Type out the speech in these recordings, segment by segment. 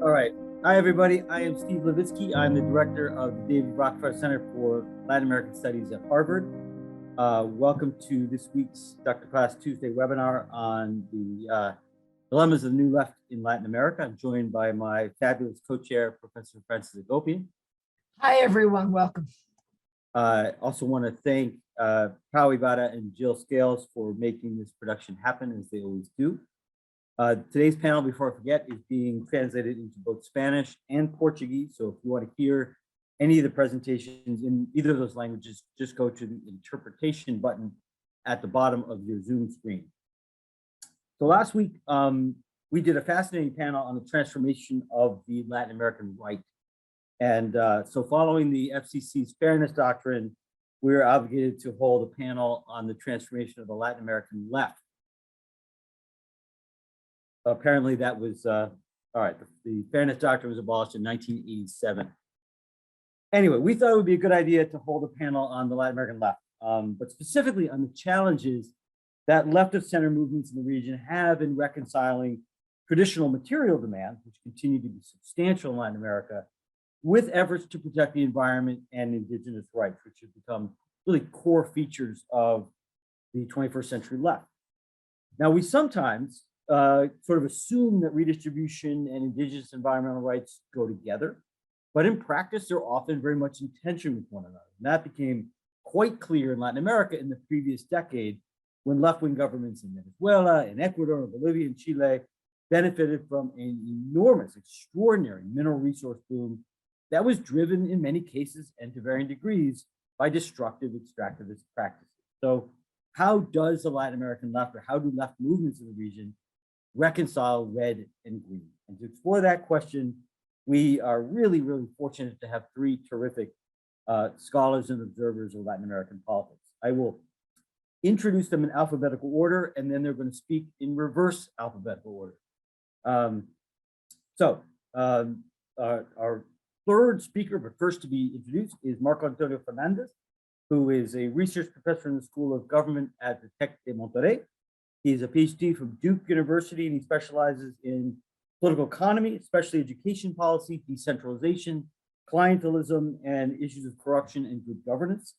All right. Hi, everybody. I am Steve Levitsky. I'm the director of the David Rockefeller Center for Latin American Studies at Harvard. Welcome to this week's Dr. Class Tuesday webinar on the dilemmas of the new left in Latin America. I'm joined by my fabulous co-chair, Professor Francis Agopian. Hi, everyone. Welcome. I also want to thank Pao Ibata and Jill Scales for making this production happen, as they always do. Today's panel, before I forget, is being translated into both Spanish and Portuguese. So if you want to hear any of the presentations in either of those languages, just go to the interpretation button at the bottom of your Zoom screen. So last week, we did a fascinating panel on the transformation of the Latin American right. And so following the FCC's fairness doctrine, we were obligated to hold a panel on the transformation of the Latin American left. Apparently that was, all right, the fairness doctrine was abolished in 1987. Anyway, we thought it would be a good idea to hold a panel on the Latin American left, but specifically on the challenges that left of center movements in the region have in reconciling traditional material demands, which continue to be substantial in Latin America, with efforts to protect the environment and indigenous rights, which have become really core features of the 21st century left. Now, we sometimes sort of assume that redistribution and indigenous environmental rights go together, but in practice, they're often very much in tension with one another. And that became quite clear in Latin America in the previous decade, when left-wing governments in Venezuela, in Ecuador, Bolivia, and Chile benefited from an enormous, extraordinary mineral resource boom that was driven in many cases and to varying degrees by destructive extractivist practices. So how does the Latin American left, or how do left movements in the region reconcile red and green? And to explore that question, we are really, really fortunate to have three terrific scholars and observers of Latin American politics. I will introduce them in alphabetical order, and then they're going to speak in reverse alphabetical order. Our third speaker, but first to be introduced, is Marco Antonio Fernandez, who is a research professor in the School of Government at the Picq de Monterrey. He's a PhD from Duke University, and he specializes in political economy, especially education policy, decentralization, clientelism, and issues of corruption and good governance.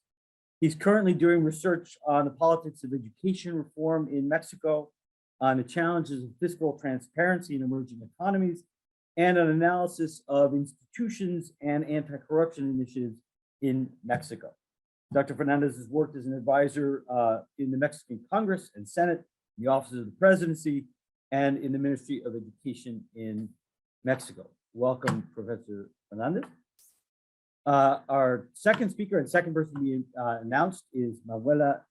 He's currently doing research on the politics of education reform in Mexico, on the challenges of fiscal transparency in emerging economies, and an analysis of institutions and anti-corruption initiatives in Mexico. Dr. Fernandez has worked as an advisor in the Mexican Congress and Senate, the Office of the Presidency, and in the Ministry of Education in Mexico. Welcome, Professor Fernandez. Our second speaker and second person to be announced is Manuela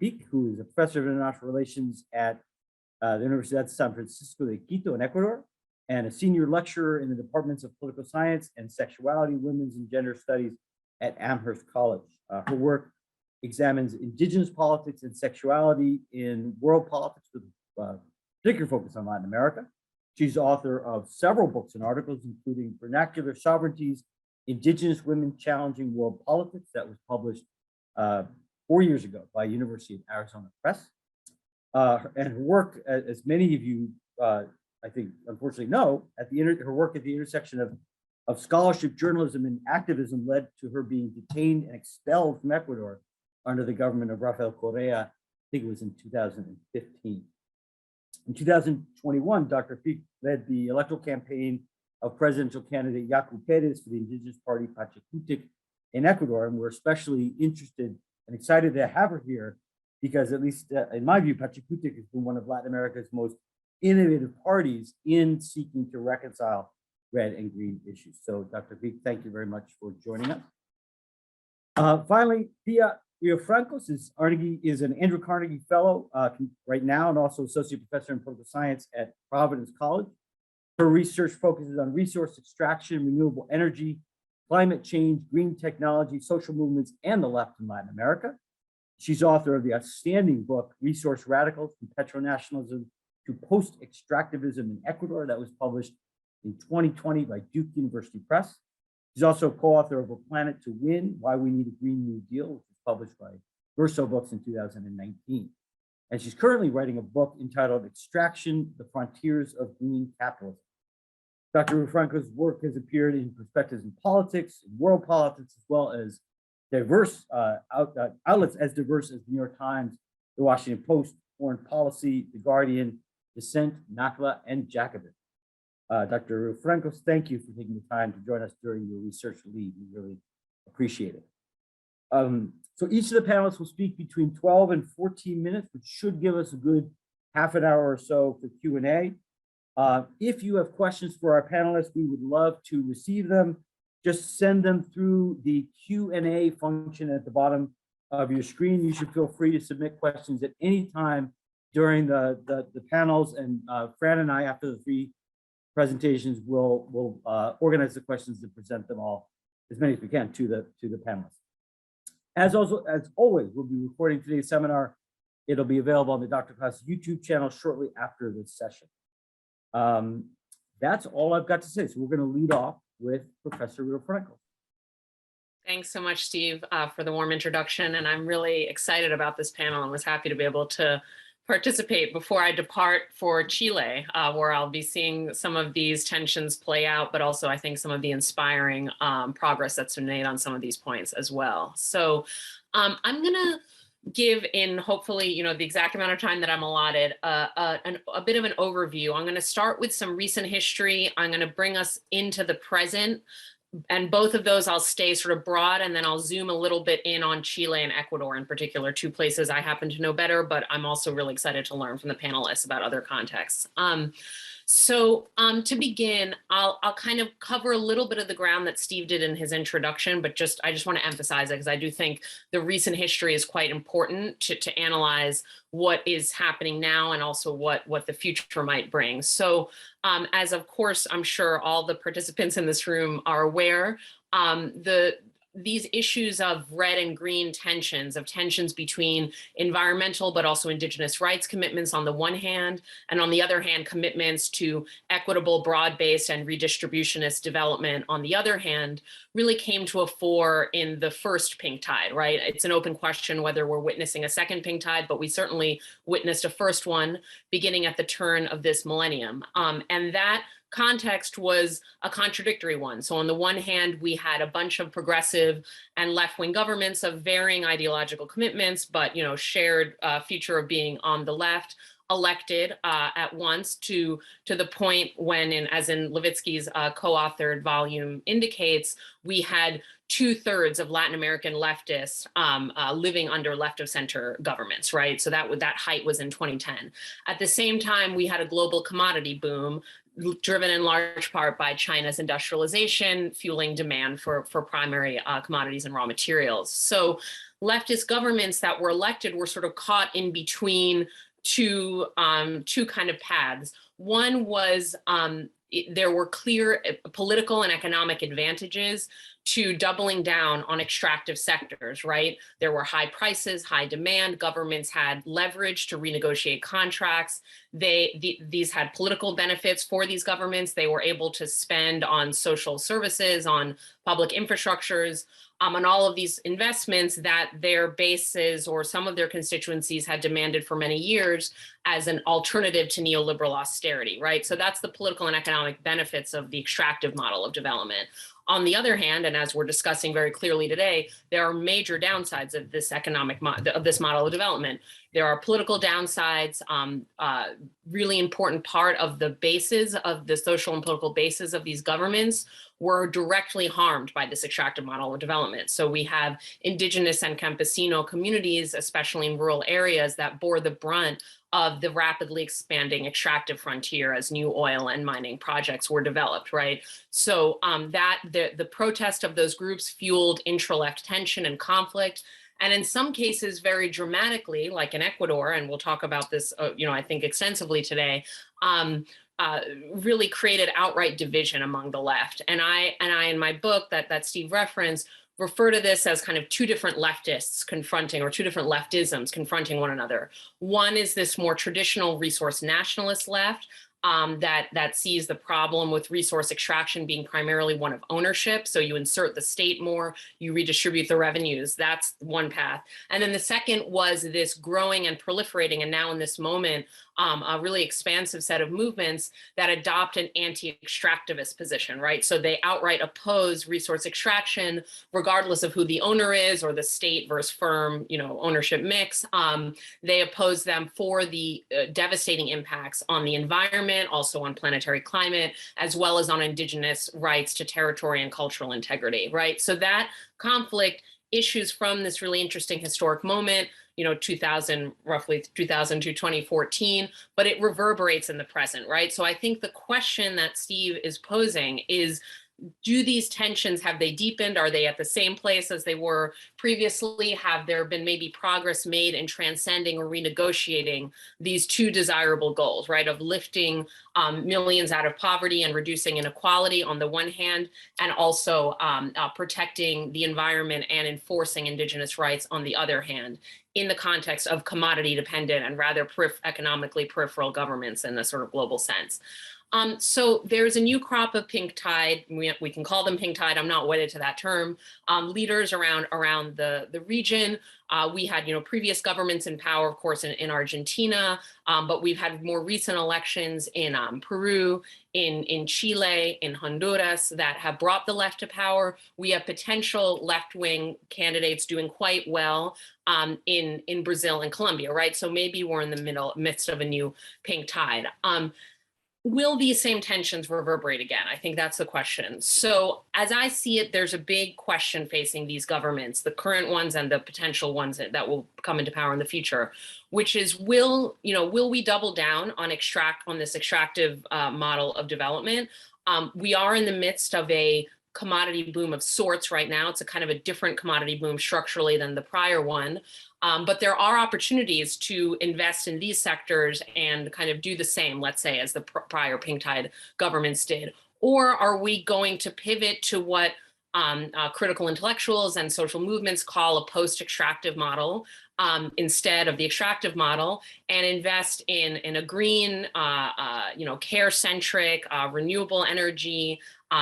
Picq, who is a professor of international relations at the Universidad San Francisco de Quito in Ecuador, and a senior lecturer in the departments of political science and sexuality, women's and gender studies at Amherst College. Her work examines indigenous politics and sexuality in world politics with particular focus on Latin America. She's author of several books and articles, including Vernacular Sovereignties, Indigenous Women Challenging World Politics, that was published 4 years ago by University of Arizona Press. And her work, as many of you, I think, unfortunately know, her work at the intersection of scholarship, journalism, and activism led to her being detained and expelled from Ecuador under the government of Rafael Correa. I think it was in 2015. In 2021, Dr. Picq led the electoral campaign of presidential candidate Yaku Perez for the indigenous party Picq in Ecuador, and we're especially interested and excited to have her here because, at least in my view, Picq has been one of Latin America's most innovative parties in seeking to reconcile red and green issues. So, Dr. Picq, thank you very much for joining us. Finally, Thea Riofrancos is an Andrew Carnegie Fellow right now, and also Associate Professor in Political Science at Providence College. Her research focuses on resource extraction, renewable energy, climate change, green technology, social movements, and the left in Latin America. She's author of the outstanding book, Resource Radicals from Petronationalism to Post-Extractivism in Ecuador, that was published in 2020 by Duke University Press. She's also co-author of A Planet to Win, Why We Need a Green New Deal, which was published by Verso Books in 2019. And she's currently writing a book entitled Extraction, The Frontiers of Green Capitalism. Dr. Riofrancos' work has appeared in Perspectives in Politics, in World Politics, as well as diverse outlets as diverse as the New York Times, the Washington Post, Foreign Policy, The Guardian, Dissent, NACLA, and Jacobin. Dr. Riofrancos, thank you for taking the time to join us during your research lead. We really appreciate it. So each of the panelists will speak between 12 and 14 minutes, which should give us a good half an hour or so for Q&A. If you have questions for our panelists, we would love to receive them. Just send them through the Q&A function at the bottom of your screen. You should feel free to submit questions at any time during the panels, and Fran and I, after the three presentations, will organize the questions and present them all, as many as we can, to the panelists. As always, we'll be recording today's seminar. It'll be available on the Dr. Klaas YouTube channel shortly after this session. That's all I've got to say. So we're going to lead off with Professor Riofrancos. Thanks so much, Steve, for the warm introduction. And I'm really excited about this panel and was happy to be able to participate before I depart for Chile, where I'll be seeing some of these tensions play out, but also I think some of the inspiring progress that's been made on some of these points as well. So I'm going to give, in hopefully the exact amount of time that I'm allotted, a bit of an overview. I'm going to start with some recent history. I'm going to bring us into the present. And both of those I'll stay sort of broad, and then I'll zoom a little bit in on Chile and Ecuador in particular, two places I happen to know better, but I'm also really excited to learn from the panelists about other contexts. To begin, I'll kind of cover a little bit of the ground that Steve did in his introduction, but I just want to emphasize it because I do think the recent history is quite important to analyze what is happening now and also what the future might bring. So as of course, I'm sure all the participants in this room are aware, these issues of red and green tensions, between environmental but also indigenous rights commitments on the one hand, and on the other hand, commitments to equitable, broad-based, and redistributionist development on the other hand, really came to a fore in the first pink tide, right? It's an open question whether we're witnessing a second pink tide, but we certainly witnessed a first one beginning at the turn of this millennium. And that context was a contradictory one. So on the one hand, we had a bunch of progressive and left-wing governments of varying ideological commitments, but shared future of being on the left, elected at once to the point when, as in Levitsky's co-authored volume indicates, we had 2/3 of Latin American leftists living under left-of-center governments, right? So that height was in 2010. At the same time, we had a global commodity boom driven in large part by China's industrialization, fueling demand for primary commodities and raw materials. So leftist governments that were elected were sort of caught in between two kind of paths. One was there were clear political and economic advantages to doubling down on extractive sectors, right? There were high prices, high demand. Governments had leverage to renegotiate contracts. These had political benefits for these governments. They were able to spend on social services, on public infrastructures, on all of these investments that their bases or some of their constituencies had demanded for many years as an alternative to neoliberal austerity, right? So that's the political and economic benefits of the extractive model of development. On the other hand, and as we're discussing very clearly today, there are major downsides of this this model of development. There are political downsides. Really important part of the bases of the social and political bases of these governments were directly harmed by this extractive model of development. So we have indigenous and campesino communities, especially in rural areas, that bore the brunt of the rapidly expanding extractive frontier as new oil and mining projects were developed, right? So the protest of those groups fueled intra-left tension and conflict. And in some cases, very dramatically, like in Ecuador, and we'll talk about this, I think extensively today, really created outright division among the left. And I in my book that Steve referenced, refer to this as kind of two different leftists confronting, or two different leftisms confronting one another. One is this more traditional resource nationalist left, that sees the problem with resource extraction being primarily one of ownership. So you insert the state more, you redistribute the revenues. That's one path. And then the second was this growing and proliferating, and now in this moment, a really expansive set of movements that adopt an anti-extractivist position, right? So they outright oppose resource extraction, regardless of who the owner is or the state versus firm, ownership mix. They oppose them for the devastating impacts on the environment, also on planetary climate, as well as on indigenous rights to territory and cultural integrity, right? So that conflict issues from this really interesting historic moment, roughly 2000 to 2014, but it reverberates in the present, right? So I think the question that Steve is posing is, do these tensions, have they deepened? Are they at the same place as they were previously? Have there been maybe progress made in transcending or renegotiating these two desirable goals, right? Of lifting millions out of poverty and reducing inequality on the one hand, and also protecting the environment and enforcing indigenous rights on the other hand, in the context of commodity dependent and rather economically peripheral governments in a sort of global sense. So there's a new crop of pink tide. We can call them pink tide. I'm not wedded to that term. Leaders around the region. We had previous governments in power, of course, in Argentina, but we've had more recent elections in Peru, in Chile, in Honduras that have brought the left to power. We have potential left-wing candidates doing quite well in Brazil and Colombia, right? So maybe we're in the midst of a new pink tide. Will these same tensions reverberate again? I think that's the question. So as I see it, there's a big question facing these governments, the current ones and the potential ones that will come into power in the future, which is, will we double down on this extractive model of development? We are in the midst of a commodity boom of sorts right now. It's a kind of a different commodity boom structurally than the prior one. But there are opportunities to invest in these sectors and kind of do the same, let's say, as the prior pink tide governments did. Or are we going to pivot to what critical intellectuals and social movements call a post-extractive model instead of the extractive model, and invest in a green, care-centric, renewable energy,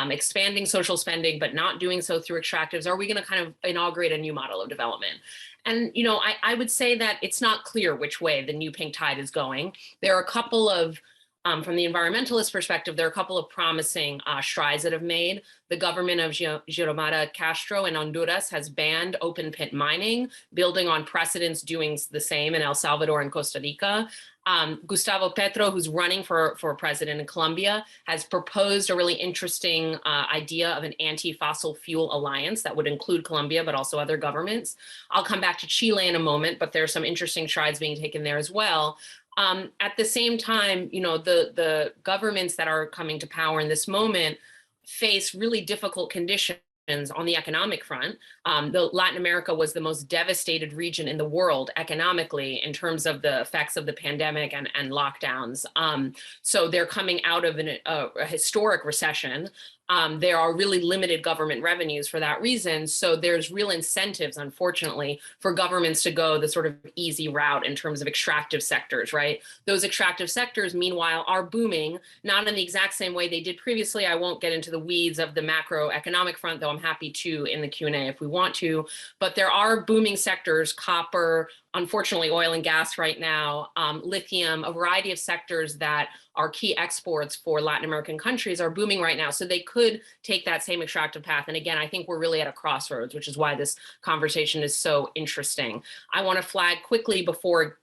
expanding social spending, but not doing so through extractives? Are we going to kind of inaugurate a new model of development? And, I would say that it's not clear which way the new pink tide is going. There are a couple of, from the environmentalist perspective, there are a couple of promising strides that have made. The government of Xiomara Castro in Honduras has banned open pit mining, building on precedents doing the same in El Salvador and Costa Rica. Gustavo Petro, who's running for president in Colombia, has proposed a really interesting idea of an anti-fossil fuel alliance that would include Colombia, but also other governments. I'll come back to Chile in a moment, but there are some interesting strides being taken there as well. At the same time, the governments that are coming to power in this moment face really difficult conditions on the economic front. Latin America was the most devastated region in the world economically in terms of the effects of the pandemic and lockdowns. So they're coming out of a historic recession. There are really limited government revenues for that reason. So there's real incentives, unfortunately, for governments to go the sort of easy route in terms of extractive sectors, right? Those extractive sectors, meanwhile, are booming, not in the exact same way they did previously. I won't get into the weeds of the macroeconomic front, though I'm happy to in the Q&A if we want to. But there are booming sectors, copper, unfortunately, oil and gas right now, lithium, a variety of sectors that are key exports for Latin American countries are booming right now. So they could take that same extractive path. And again, I think we're really at a crossroads, which is why this conversation is so interesting. I want to flag quickly before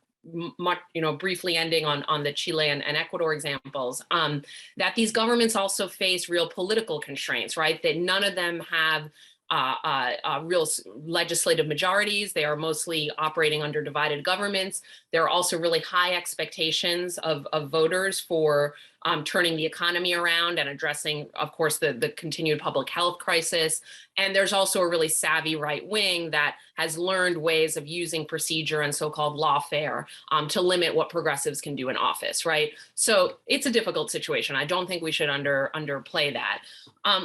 briefly ending on the Chile and Ecuador examples, that these governments also face real political constraints, right? That none of them have real legislative majorities. They are mostly operating under divided governments. There are also really high expectations of voters for turning the economy around and addressing, of course, the continued public health crisis. And there's also a really savvy right wing that has learned ways of using procedure and so-called lawfare to limit what progressives can do in office, right? So it's a difficult situation. I don't think we should underplay that.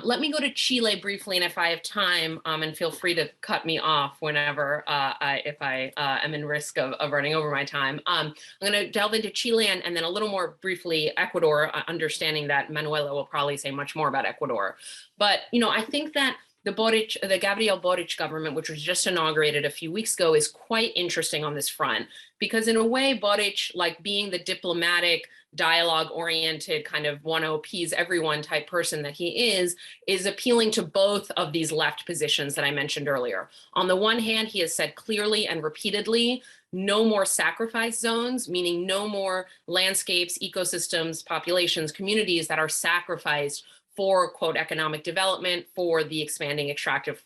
Let me go to Chile briefly, and if I have time, and feel free to cut me off whenever if I am in risk of running over my time. I'm going to delve into Chile and then a little more briefly Ecuador, understanding that Manuela will probably say much more about Ecuador. But, I think that the Gabriel Boric government, which was just inaugurated a few weeks ago, is quite interesting on this front, because in a way, Boric, like being the diplomatic, dialogue-oriented kind of want to appease everyone type person that he is appealing to both of these left positions that I mentioned earlier. On the one hand, he has said clearly and repeatedly, no more sacrifice zones, meaning no more landscapes, ecosystems, populations, communities that are sacrificed for, quote, economic development, for the expanding extractive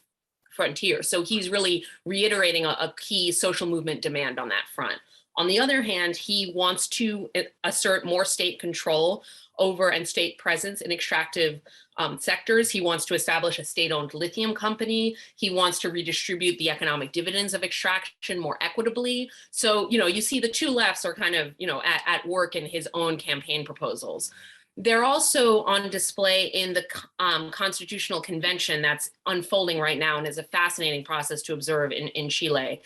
frontier. So he's really reiterating a key social movement demand on that front. On the other hand, he wants to assert more state control over and state presence in extractive sectors. He wants to establish a state-owned lithium company. He wants to redistribute the economic dividends of extraction more equitably. So, you see the two lefts are kind of, at work in his own campaign proposals. They're also on display in the Constitutional Convention that's unfolding right now and is a fascinating process to observe in Chile.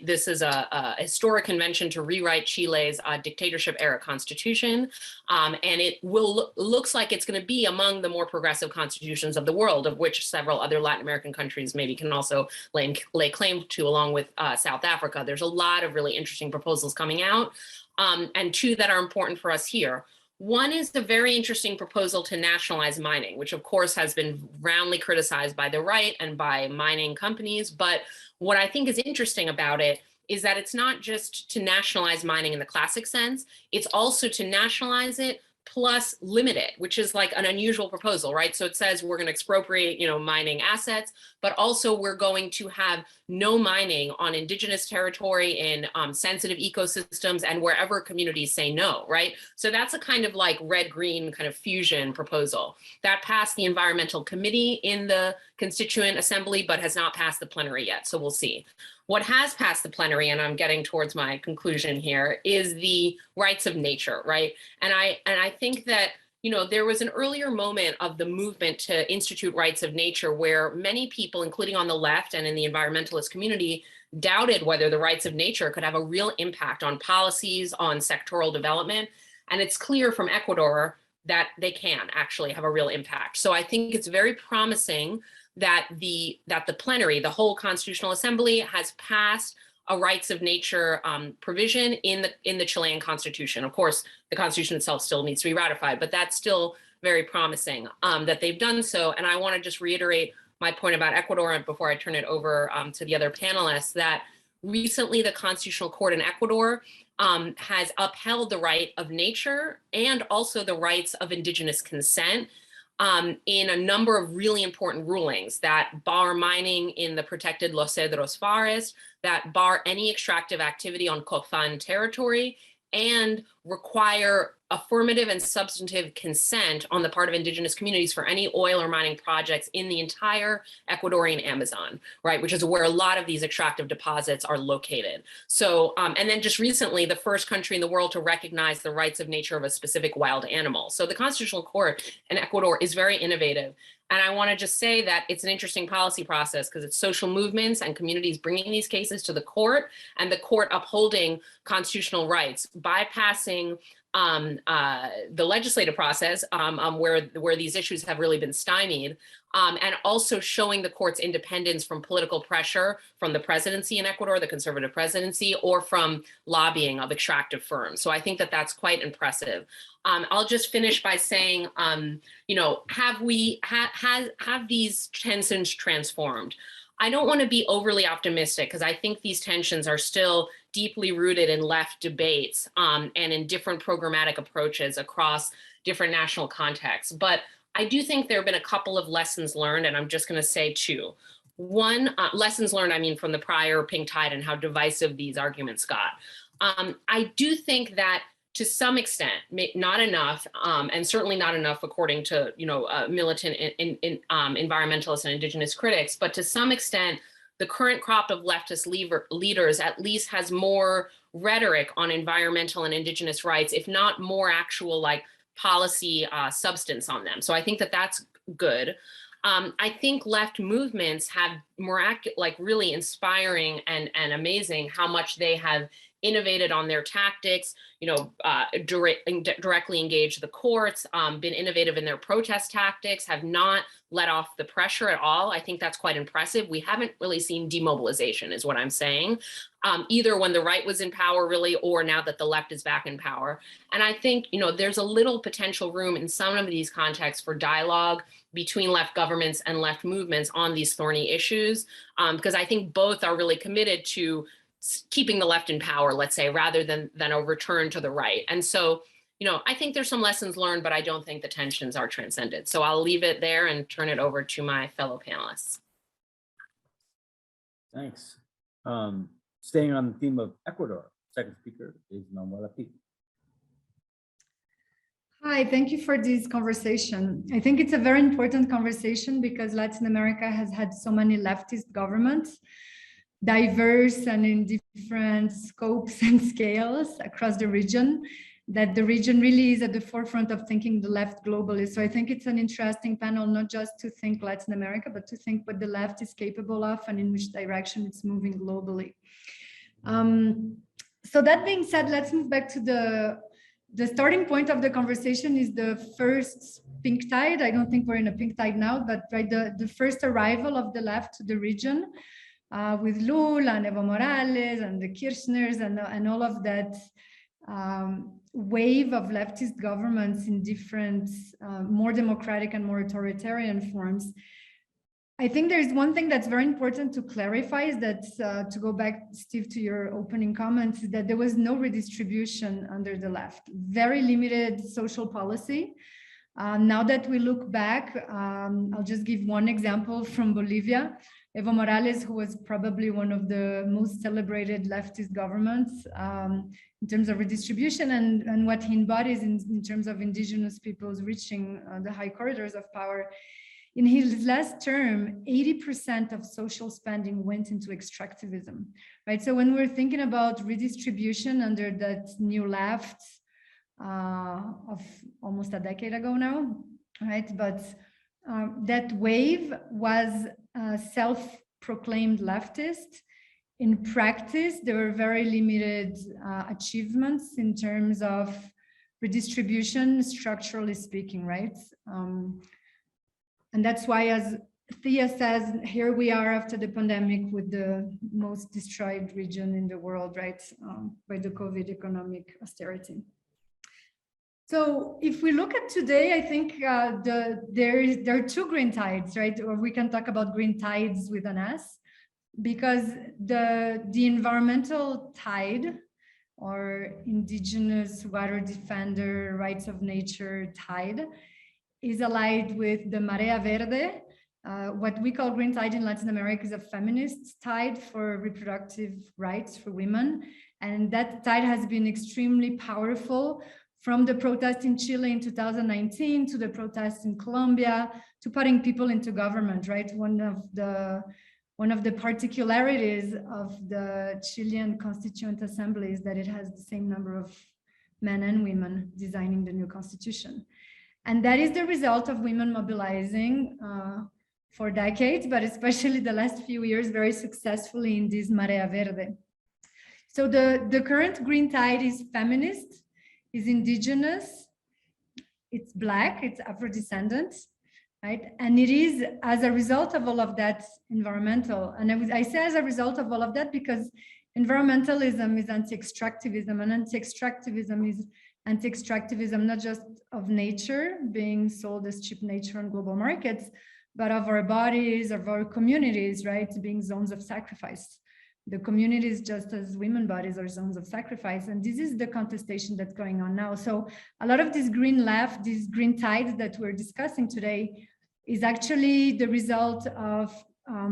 This is a historic convention to rewrite Chile's dictatorship-era constitution. And it looks like it's going to be among the more progressive constitutions of the world, of which several other Latin American countries maybe can also lay claim to, along with South Africa. There's a lot of really interesting proposals coming out, and two that are important for us here. One is the very interesting proposal to nationalize mining, which of course has been roundly criticized by the right and by mining companies. But what I think is interesting about it is that it's not just to nationalize mining in the classic sense, it's also to nationalize it plus limit it, which is like an unusual proposal, right? So it says we're going to expropriate, mining assets, but also we're going to have no mining on indigenous territory in sensitive ecosystems and wherever communities say no, right? So that's a kind of like red-green kind of fusion proposal that passed the environmental committee in the Constituent Assembly, but has not passed the plenary yet. So we'll see. What has passed the plenary, and I'm getting towards my conclusion here, is the rights of nature, right? And I think that, there was an earlier moment of the movement to institute rights of nature where many people, including on the left and in the environmentalist community, doubted whether the rights of nature could have a real impact on policies, on sectoral development. And it's clear from Ecuador that they can actually have a real impact. So I think it's very promising that the plenary, the whole Constitutional Assembly, has passed a rights of nature provision in the Chilean Constitution. Of course, the Constitution itself still needs to be ratified, but that's still very promising that they've done so. And I want to just reiterate my point about Ecuador before I turn it over to the other panelists, that recently the Constitutional Court in Ecuador has upheld the right of nature and also the rights of indigenous consent in a number of really important rulings that bar mining in the protected Los Cedros forest, that bar any extractive activity on COFAN territory, and require affirmative and substantive consent on the part of indigenous communities for any oil or mining projects in the entire Ecuadorian Amazon, right, which is where a lot of these extractive deposits are located. So, and then just recently, the first country in the world to recognize the rights of nature of a specific wild animal. So the Constitutional Court in Ecuador is very innovative. And I want to just say that it's an interesting policy process because it's social movements and communities bringing these cases to the court and the court upholding constitutional rights, bypassing the legislative process where these issues have really been stymied, and also showing the court's independence from political pressure from the presidency in Ecuador, the conservative presidency, or from lobbying of extractive firms. So I think that that's quite impressive. I'll just finish by saying, have these tensions transformed? I don't want to be overly optimistic because I think these tensions are still deeply rooted in left debates and in different programmatic approaches across different national contexts. But I do think there have been a couple of lessons learned, and I'm just going to say two. One, lessons learned, I mean, from the prior pink tide and how divisive these arguments got. I do think that to some extent, not enough, and certainly not enough according to militant environmentalists and indigenous critics, but to some extent, the current crop of leftist leaders at least has more rhetoric on environmental and indigenous rights, if not more actual like policy substance on them. So I think that that's good. I think left movements have really inspiring and amazing how much they have innovated on their tactics, directly engaged the courts, been innovative in their protest tactics, have not let off the pressure at all. I think that's quite impressive. We haven't really seen demobilization is what I'm saying, either when the right was in power really, or now that the left is back in power. And I think, there's a little potential room in some of these contexts for dialogue between left governments and left movements on these thorny issues, because I think both are really committed to keeping the left in power, let's say, rather than a return to the right. And so, I think there's some lessons learned, but I don't think the tensions are transcended. So I'll leave it there and turn it over to my fellow panelists. Thanks. Staying on the theme of Ecuador, second speaker is Manuela Picq. Hi, thank you for this conversation. I think it's a very important conversation because Latin America has had so many leftist governments, diverse and in different scopes and scales across the region, that the region really is at the forefront of thinking the left globally. So I think it's an interesting panel, not just to think Latin America, but to think what the left is capable of and in which direction it's moving globally. So that being said, let's move back to the starting point of the conversation is the first pink tide. I don't think we're in a pink tide now, but right, the first arrival of the left to the region with Lula and Evo Morales and the Kirchners and all of that wave of leftist governments in different, more democratic and more authoritarian forms. I think there's one thing that's very important to clarify is that, to go back, Steve, to your opening comments, is that there was no redistribution under the left, very limited social policy. Now that we look back, I'll just give one example from Bolivia. Evo Morales, who was probably one of the most celebrated leftist governments in terms of redistribution and what he embodies in terms of indigenous peoples reaching the high corridors of power. In his last term, 80% of social spending went into extractivism, right? So when we're thinking about redistribution under that new left of almost a decade ago now, right? But that wave was self-proclaimed leftist. In practice, there were very limited achievements in terms of redistribution, structurally speaking, right? And that's why, as Thea says, here we are after the pandemic with the most destroyed region in the world, right? By the COVID economic austerity. So if we look at today, I think there are two green tides, right? Or we can talk about green tides with an S, because the environmental tide, or indigenous water defender, rights of nature tide, is allied with the Marea Verde. What we call green tide in Latin America is a feminist tide for reproductive rights for women. And that tide has been extremely powerful, from the protest in Chile in 2019 to the protest in Colombia, to putting people into government, right? One of the particularities of the Chilean Constituent Assembly is that it has the same number of men and women designing the new constitution. And that is the result of women mobilizing for decades, but especially the last few years, very successfully in this Marea Verde. So the current green tide is feminist, is indigenous, it's Black, it's Afro-descendant, right? And it is as a result of all of that environmental. And I say as a result of all of that because environmentalism is anti-extractivism, and anti-extractivism is anti-extractivism not just of nature being sold as cheap nature on global markets, but of our bodies, of our communities, right, being zones of sacrifice. The communities, just as women bodies, are zones of sacrifice. And this is the contestation that's going on now. So a lot of this green left, this green tide that we're discussing today is actually the result of a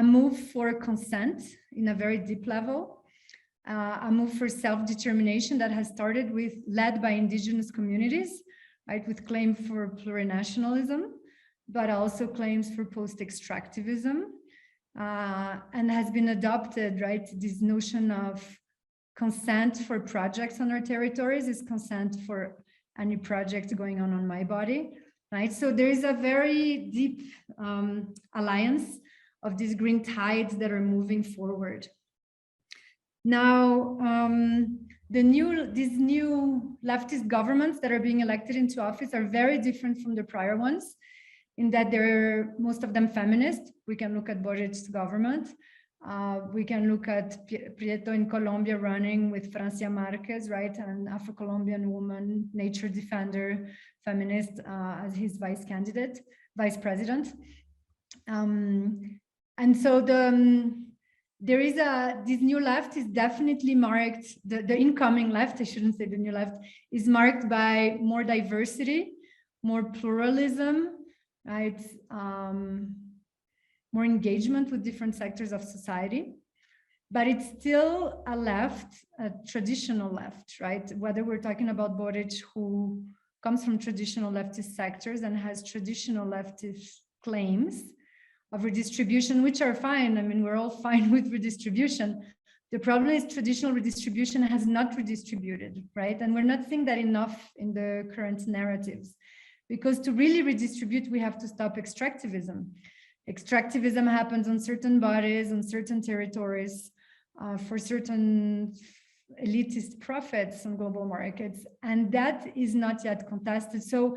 move for consent in a very deep level, a move for self-determination that has started led by indigenous communities, right, with claim for plurinationalism, but also claims for post-extractivism. And has been adopted, right? This notion of consent for projects on our territories is consent for any project going on my body, right? So there is a very deep alliance of these green tides that are moving forward. Now, these new leftist governments that are being elected into office are very different from the prior ones, in that they're most of them feminist. We can look at Boric's government. We can look at Prieto in Colombia running with Francia Marquez, right? An Afro-Colombian woman, nature defender, feminist, as his vice president. And so there is this new left is definitely marked, the incoming left, I shouldn't say the new left, is marked by more diversity, more pluralism, right? More engagement with different sectors of society, but it's still a left, a traditional left, right? Whether we're talking about Boric, who comes from traditional leftist sectors and has traditional leftist claims of redistribution, which are fine. I mean, we're all fine with redistribution. The problem is traditional redistribution has not redistributed, right? And we're not seeing that enough in the current narratives, because to really redistribute, we have to stop extractivism. Extractivism happens on certain bodies, on certain territories, for certain elitist profits on global markets, and that is not yet contested. So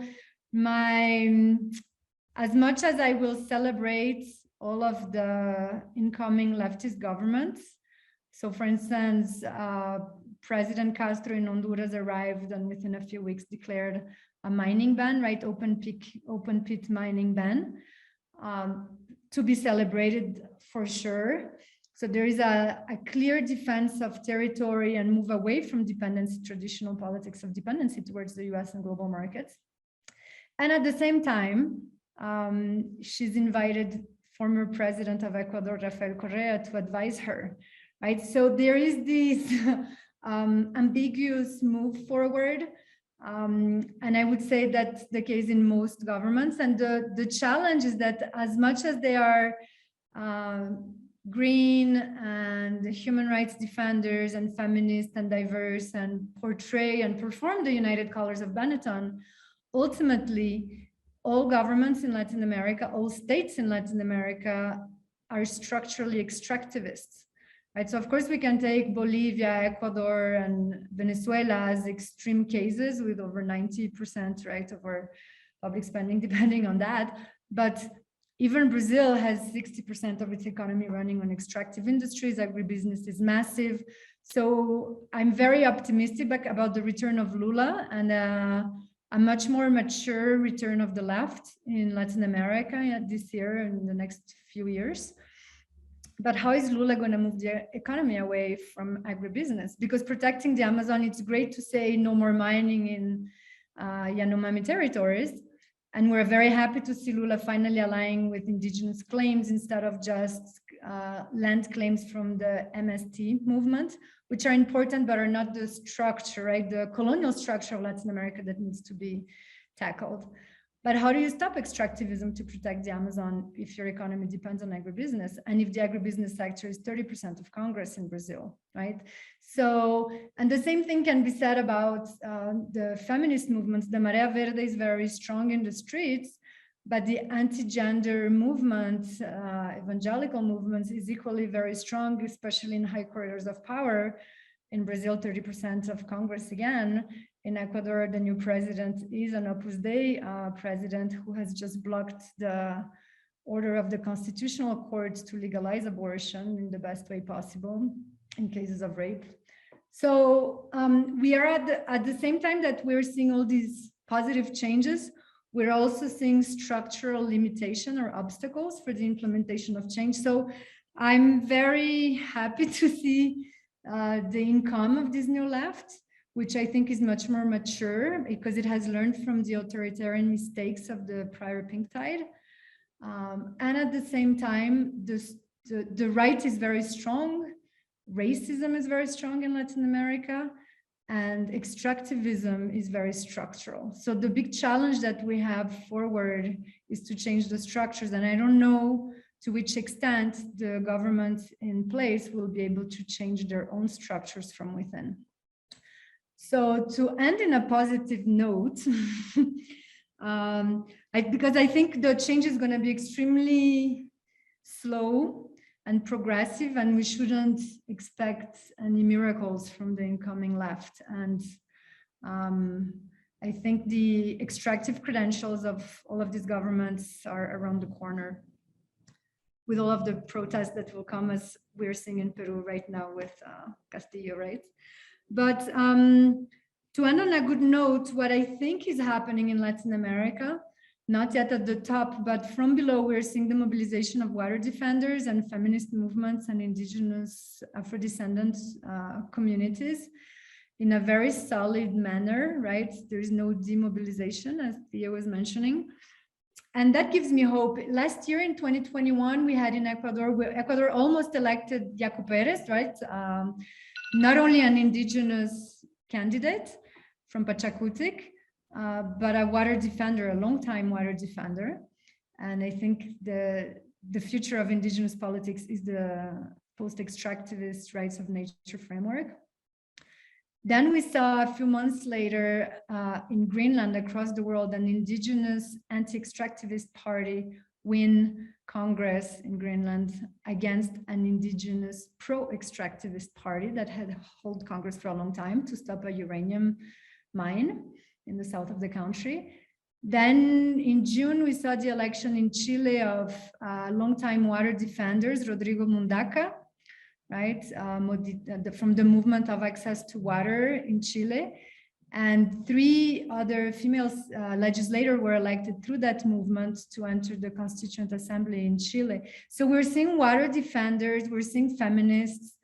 as much as I will celebrate all of the incoming leftist governments, so for instance, President Castro in Honduras arrived and within a few weeks declared a mining ban, right? Open pit mining ban. To be celebrated for sure. So there is a clear defense of territory and move away from dependency, traditional politics of dependency towards the US and global markets. And at the same time, she's invited former president of Ecuador, Rafael Correa, to advise her, right? So there is this ambiguous move forward. And I would say that's the case in most governments. And the challenge is that as much as they are green and human rights defenders and feminist and diverse and portray and perform the united colors of Benetton, ultimately, all governments in Latin America, all states in Latin America are structurally extractivists. Right, so of course we can take Bolivia, Ecuador, and Venezuela as extreme cases with over 90%, right, of our public spending, depending on that. But even Brazil has 60% of its economy running on extractive industries. Agribusiness is massive. So I'm very optimistic about the return of Lula and a much more mature return of the left in Latin America this year and the next few years. But how is Lula going to move the economy away from agribusiness? Because protecting the Amazon, it's great to say no more mining in Yanomami territories. And we're very happy to see Lula finally aligning with indigenous claims instead of just land claims from the MST movement, which are important, but are not the structure, right? The colonial structure of Latin America that needs to be tackled. But how do you stop extractivism to protect the Amazon if your economy depends on agribusiness? And if the agribusiness sector is 30% of Congress in Brazil, right? So, and the same thing can be said about the feminist movements. The Marea Verde is very strong in the streets, but the anti-gender movement, evangelical movements is equally very strong, especially in high corridors of power. In Brazil, 30% of Congress again. In Ecuador, the new president is an Opus Dei president who has just blocked the order of the Constitutional Court to legalize abortion in the best way possible in cases of rape. So we are at the same time that we're seeing all these positive changes, we're also seeing structural limitation or obstacles for the implementation of change. So I'm very happy to see the income of this new left, which I think is much more mature because it has learned from the authoritarian mistakes of the prior pink tide. And at the same time, the right is very strong. Racism is very strong in Latin America, and extractivism is very structural. So the big challenge that we have forward is to change the structures. And I don't know to which extent the government in place will be able to change their own structures from within. So to end in a positive note, because I think the change is going to be extremely slow and progressive, and we shouldn't expect any miracles from the incoming left. And I think the extractive credentials of all of these governments are around the corner, with all of the protests that will come, as we're seeing in Peru right now with Castillo, right? But to end on a good note, what I think is happening in Latin America, not yet at the top, but from below, we're seeing the mobilization of water defenders and feminist movements and indigenous Afro-descendant communities in a very solid manner, right? There's no demobilization, as Thea was mentioning. And that gives me hope. Last year in 2021, we had in Ecuador almost elected Yacu Perez, right? Not only an indigenous candidate from Pachakutik, but a water defender, a longtime water defender. And I think the future of indigenous politics is the post-extractivist rights of nature framework. Then we saw a few months later in Greenland, across the world, an indigenous anti-extractivist party win Congress in Greenland against an indigenous pro-extractivist party that had held Congress for a long time to stop a uranium mine in the south of the country. Then in June, we saw the election in Chile of longtime water defenders, Rodrigo Mundaca, right, from the movement of access to water in Chile. And 3 other female legislators were elected through that movement to enter the Constituent Assembly in Chile. So we're seeing water defenders, we're seeing feminists,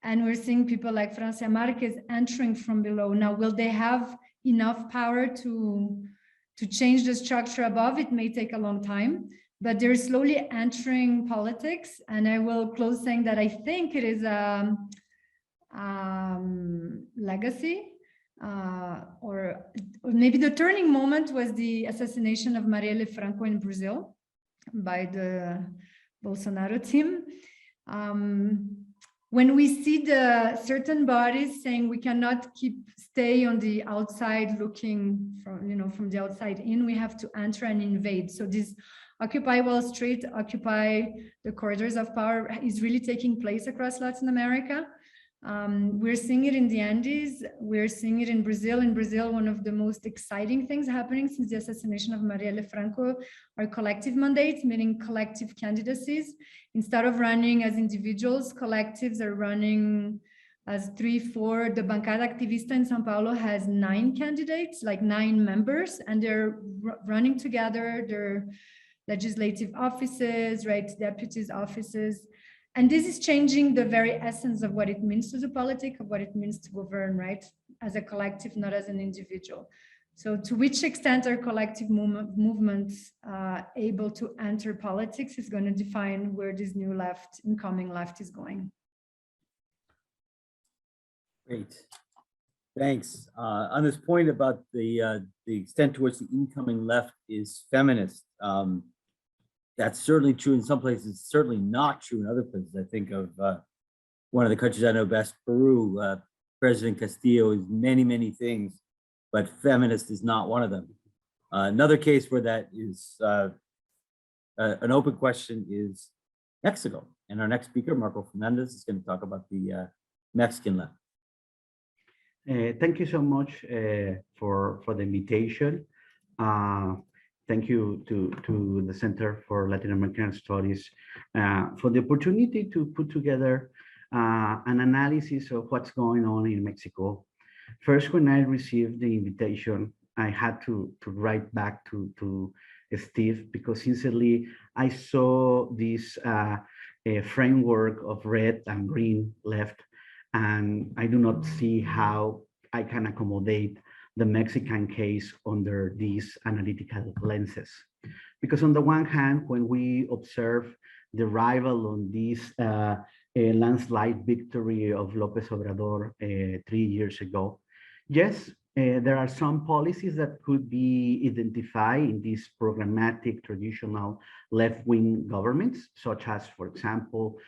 and we're seeing people like Francia Marquez entering from below. Now, will they have enough power to change the structure above? It may take a long time, but they're slowly entering politics. And I will close saying that I think it is a legacy, or maybe the turning moment was the assassination of Marielle Franco in Brazil by the Bolsonaro team. When we see the certain bodies saying we cannot stay on the outside looking from the outside in, we have to enter and invade. So this Occupy Wall Street, Occupy the corridors of power is really taking place across Latin America. We're seeing it in the Andes. We're seeing it in Brazil. In Brazil, one of the most exciting things happening since the assassination of Marielle Franco are collective mandates, meaning collective candidacies. Instead of running as individuals, collectives are running as 3, 4. The Bancada Activista in São Paulo has 9 candidates, like 9 members, and they're running together. They're legislative offices, right, deputies' offices. And this is changing the very essence of what it means to do politics, of what it means to govern, right, as a collective, not as an individual. So to which extent are collective movements able to enter politics is going to define where this new left, incoming left, is going. Great, thanks. On this point about the extent to which the incoming left is feminist, that's certainly true in some places, certainly not true in other places. I think of one of the countries I know best, Peru. President Castillo is many, many things, but feminist is not one of them. Another case where that is an open question is Mexico. And our next speaker, Marco Fernandez, is going to talk about the Mexican left. Thank you so much for the invitation. Thank you to the Center for Latin American Studies for the opportunity to put together an analysis of what's going on in Mexico. First, when I received the invitation, I had to write back to Steve, because sincerely, I saw this framework of red and green left, and I do not see how I can accommodate the Mexican case under these analytical lenses. Because on the one hand, when we observe the rival on this landslide victory of López Obrador 3 years ago, yes, there are some policies that could be identified in these programmatic traditional left-wing governments, such as, for example,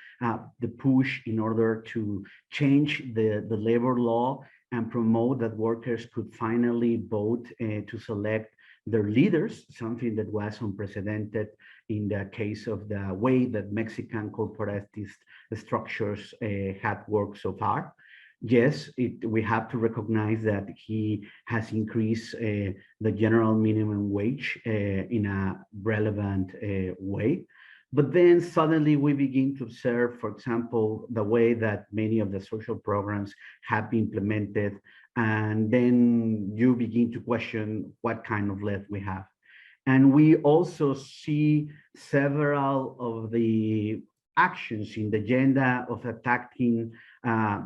the push in order to change the labor law and promote that workers could finally vote to select their leaders, something that was unprecedented in the case of the way that Mexican corporatist structures had worked so far. Yes, we have to recognize that he has increased the general minimum wage in a relevant way. But then suddenly we begin to observe, for example, the way that many of the social programs have been implemented. And then you begin to question what kind of left we have. And we also see several of the actions in the agenda of attacking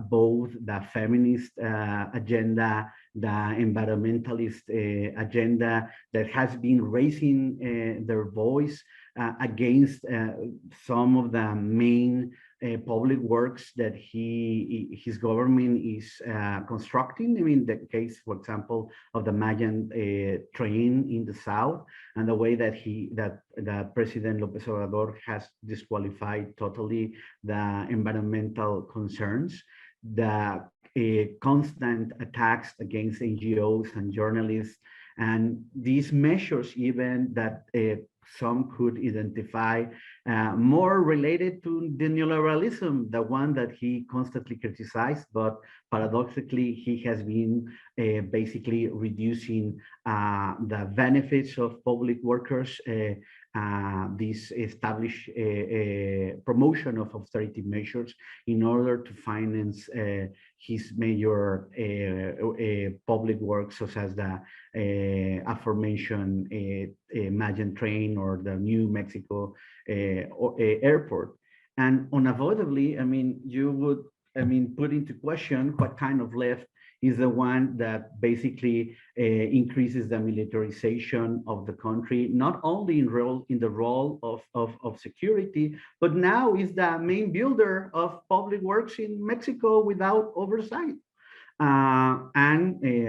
both the feminist agenda, the environmentalist agenda that has been raising their voice against some of the main public works that his government is constructing. I mean, the case, for example, of the Mayan train in the south, and the way that that President López Obrador has disqualified totally the environmental concerns, the constant attacks against NGOs and journalists, and these measures even that some could identify more related to the neoliberalism, the one that he constantly criticized, but paradoxically, he has been basically reducing the benefits of public workers, this established promotion of austerity measures in order to finance his major public works, such as the aforementioned Mayan train or the New Mexico airport. And unavoidably, I mean, you would, put into question what kind of left is the one that basically increases the militarization of the country, not only in the role of security, but now is the main builder of public works in Mexico without oversight.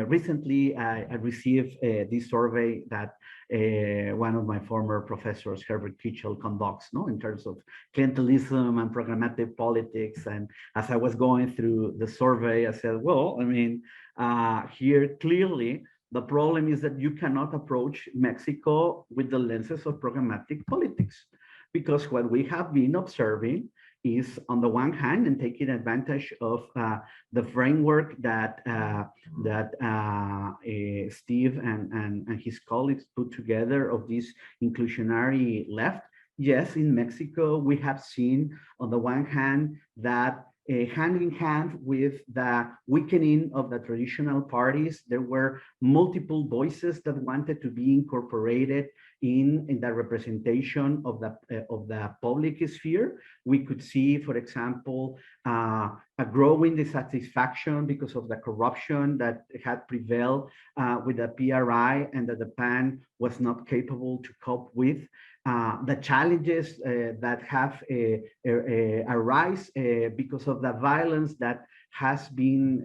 Recently, I received this survey that one of my former professors, Herbert Kitchell, conducts, in terms of clientelism and programmatic politics. And as I was going through the survey, I said, well, here clearly the problem is that you cannot approach Mexico with the lenses of programmatic politics, because what we have been observing is, on the one hand, and taking advantage of the framework that Steve and his colleagues put together of this inclusionary left. Yes, in Mexico, we have seen, on the one hand, that hand in hand with the weakening of the traditional parties, there were multiple voices that wanted to be incorporated in the representation of the public sphere. We could see, for example, a growing dissatisfaction because of the corruption that had prevailed with the PRI, and that the PAN was not capable to cope with. The challenges that have arisen because of the violence that has been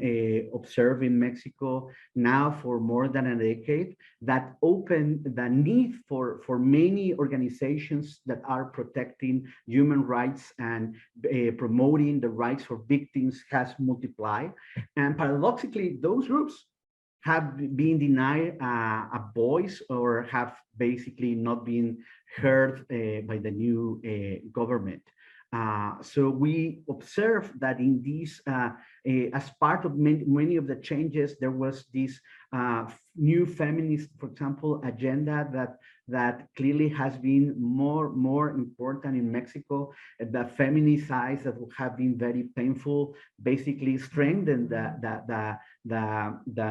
observed in Mexico now for more than a decade, that opened the need for many organizations that are protecting human rights and promoting the rights for victims has multiplied. And paradoxically, those groups have been denied a voice, or have basically not been heard by the new government. So we observe that in this, as part of many of the changes, there was this new feminist, for example, agenda that clearly has been more important in Mexico. The feminist sides that have been very painful basically strengthened the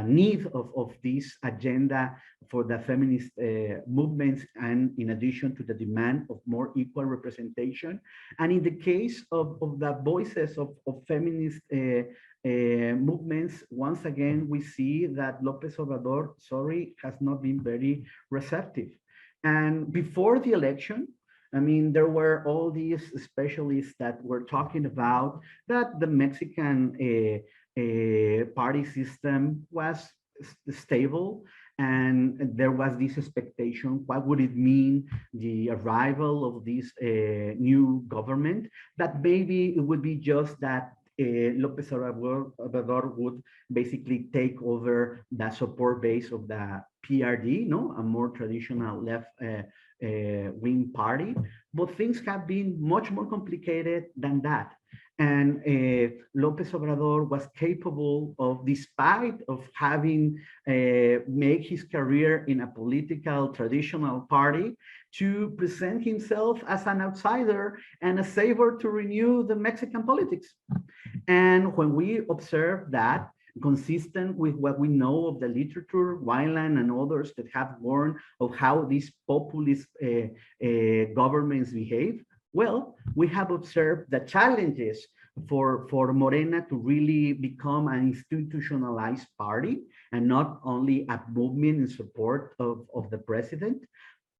need of this agenda for the feminist movements, and in addition to the demand of more equal representation. And in the case of the voices of feminist movements, once again, we see that López Obrador, has not been very receptive. And before the election, there were all these specialists that were talking about that the Mexican party system was stable, and there was this expectation, what would it mean, the arrival of this new government, that maybe it would be just that López Obrador would basically take over the support base of the PRD, no, a more traditional left wing party. But things have been much more complicated than that. And López Obrador was capable of, despite of having made his career in a political traditional party, to present himself as an outsider and a savior to renew the Mexican politics. And when we observe that, consistent with what we know of the literature, Weiland and others that have warned of how these populist governments behave, well, we have observed the challenges for Morena to really become an institutionalized party and not only a movement in support of the president.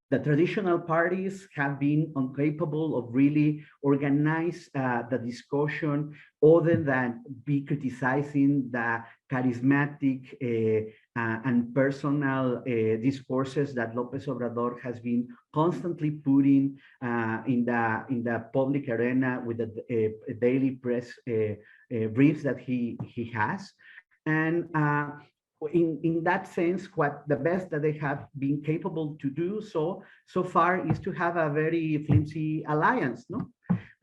The traditional parties have been incapable of really organize the discussion other than be criticizing the charismatic and personal discourses that López Obrador has been constantly putting in the public arena with the daily press briefs that he has. And in that sense, what the best that they have been capable to do so far is to have a very flimsy alliance, no?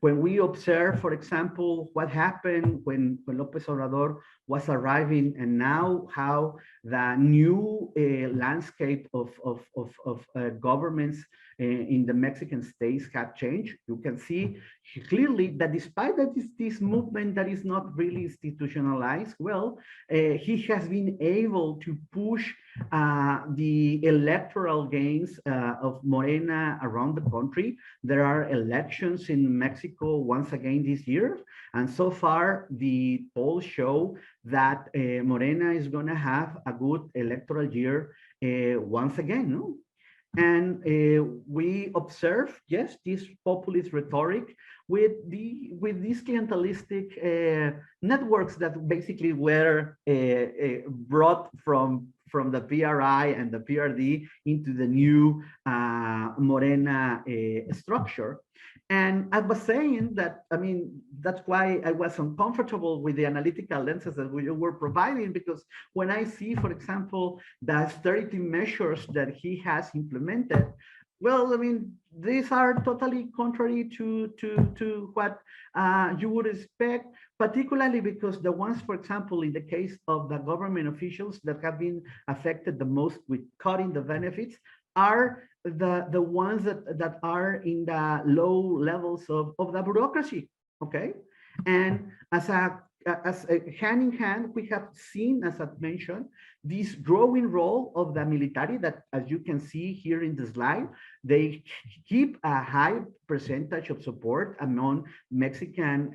When we observe, for example, what happened when López Obrador was arriving, and now how the new landscape of governments in the Mexican states have changed, you can see clearly that despite that this movement that is not really institutionalized, well, he has been able to push the electoral gains of Morena around the country. There are elections in Mexico once again this year, and so far the polls show that Morena is going to have a good electoral year once again, no? And we observe, yes, this populist rhetoric with these clientelistic networks that basically were brought from the PRI and the PRD into the new Morena structure. And I was saying that, I mean, that's why I was uncomfortable with the analytical lenses that we were providing, because when I see, for example, the austerity measures that he has implemented, well, I mean, these are totally contrary to what you would expect, particularly because the ones, for example, in the case of the government officials that have been affected the most with cutting the benefits are the ones that are in the low levels of the bureaucracy, okay? And as hand in hand, we have seen, as I've mentioned, this growing role of the military that, as you can see here in the slide, they keep a high percentage of support among Mexican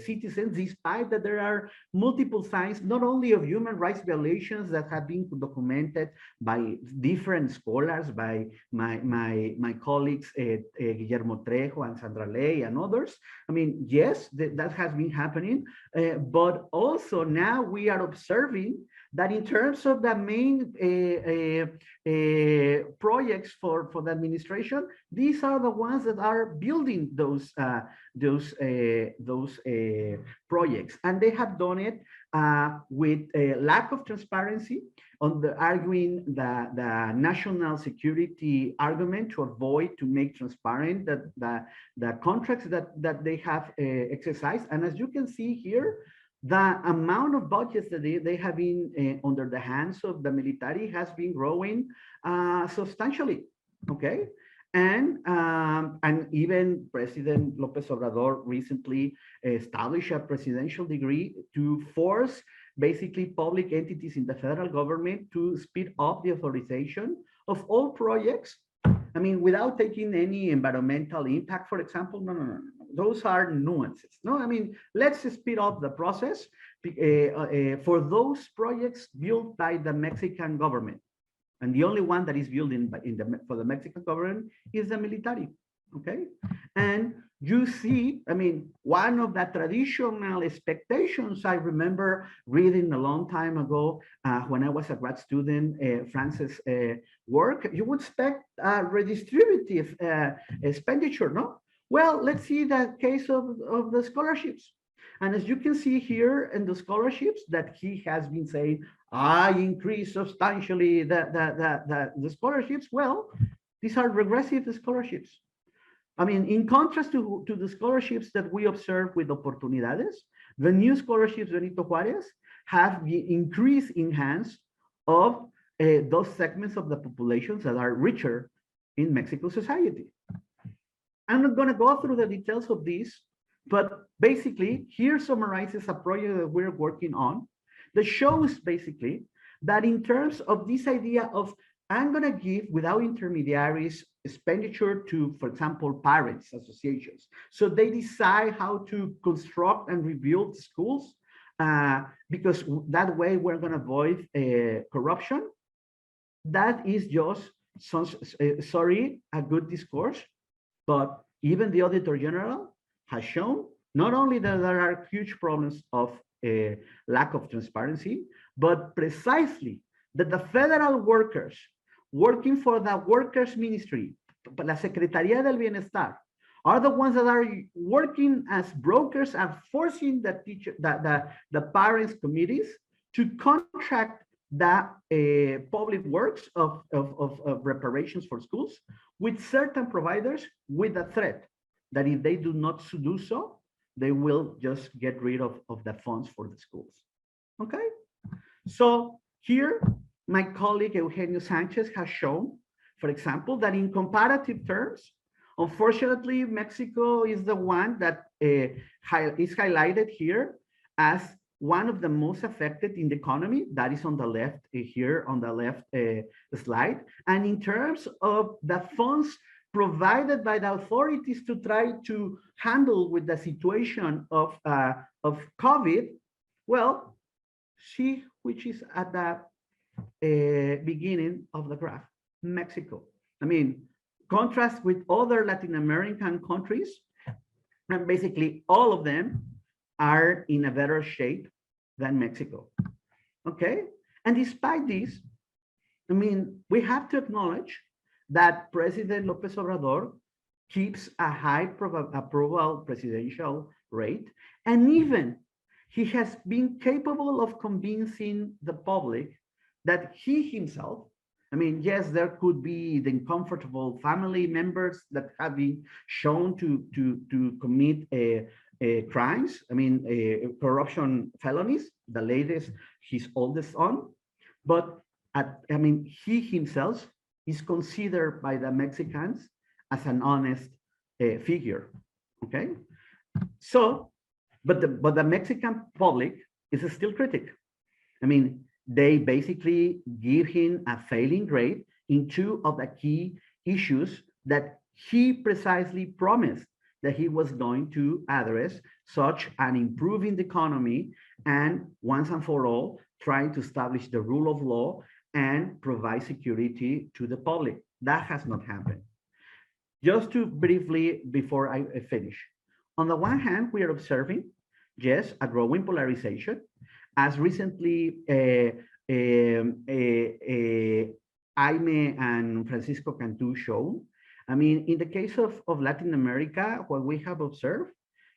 citizens, despite that there are multiple signs, not only of human rights violations that have been documented by different scholars, by my colleagues, Guillermo Trejo and Sandra Ley and others. I mean, yes, that has been happening, but also now we are observing that in terms of the main projects for the administration, these are the ones that are building those projects, and they have done it with a lack of transparency, on the arguing the national security argument to avoid to make transparent the contracts that they have exercised. And as you can see here, the amount of budgets that they have been under the hands of the military has been growing substantially, okay? And even President López Obrador recently established a presidential decree to force basically public entities in the federal government to speed up the authorization of all projects. I mean, without taking any environmental impact, for example, no. Those are nuances. No, I mean, let's speed up the process for those projects built by the Mexican government. And the only one that is built for the Mexican government is the military, okay? And you see, I mean, one of the traditional expectations, I remember reading a long time ago when I was a grad student, France's work, you would expect redistributive expenditure, no? Well, let's see the case of the scholarships. And as you can see here in the scholarships that he has been saying, I increase substantially the scholarships. Well, these are regressive scholarships. I mean, in contrast to the scholarships that we observe with Oportunidades, the new scholarships Benito Juarez have increased in hands of those segments of the populations that are richer in Mexico society. I'm not going to go through the details of this, but basically here summarizes a project that we're working on that shows basically that in terms of this idea of I'm going to give without intermediaries expenditure to, for example, parents associations. So they decide how to construct and rebuild schools because that way we're going to avoid corruption. That is just, sorry, a good discourse, but even the Auditor General has shown not only that there are huge problems of lack of transparency, but precisely that the federal workers working for the Workers' Ministry, la Secretaría del Bienestar, are the ones that are working as brokers and forcing the parents' committees to contract the public works of reparations for schools with certain providers with a threat that if they do not do so, they will just get rid of the funds for the schools. Okay? So here, my colleague Eugenio Sanchez has shown, for example, that in comparative terms, unfortunately, Mexico is the one that is highlighted here as one of the most affected in the economy. That is on the left here on the left slide. And in terms of the funds provided by the authorities to try to handle with the situation of COVID, well, see which is at the beginning of the graph, Mexico. I mean, contrast with other Latin American countries, and basically all of them are in a better shape than Mexico. Okay, and despite this, I mean, we have to acknowledge that President López Obrador keeps a high approval presidential rate, and even he has been capable of convincing the public that he himself, I mean, yes, there could be the uncomfortable family members that have been shown to commit crimes, I mean, corruption felonies, the latest, his oldest son, but I mean, he himself is considered by the Mexicans as an honest figure, okay? So, but the Mexican public is still critic. I mean, they basically give him a failing grade in two of the key issues that he precisely promised that he was going to address, such an improving the economy and once and for all, trying to establish the rule of law and provide security to the public. That has not happened. Just to briefly, before I finish, on the one hand, we are observing, yes, a growing polarization. As recently, Jaime and Francisco Cantú shown, I mean, in the case of Latin America, what we have observed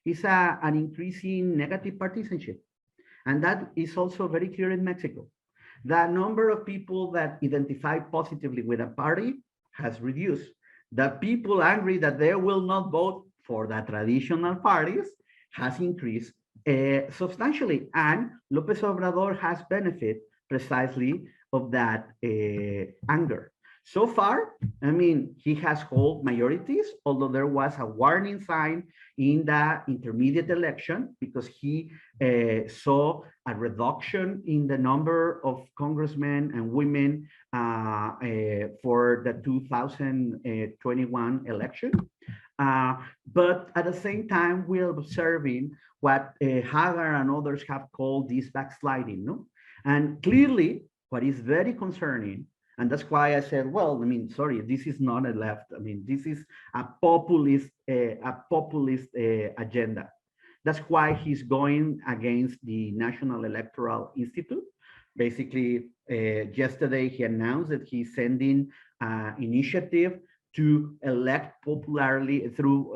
is an increasing negative partisanship. And that is also very clear in Mexico. The number of people that identify positively with a party has reduced. The people angry that they will not vote for the traditional parties has increased substantially, and López Obrador has benefited precisely of that anger. So far, I mean, he has held majorities, although there was a warning sign in the intermediate election because he saw a reduction in the number of congressmen and women for the 2021 election. But at the same time, we're observing what Hagar and others have called this backsliding, no? And clearly, what is very concerning, and that's why I said, well, I mean, sorry, this is not a left. I mean, this is a populist agenda. That's why he's going against the National Electoral Institute. Basically, yesterday he announced that he's sending initiative to elect popularly through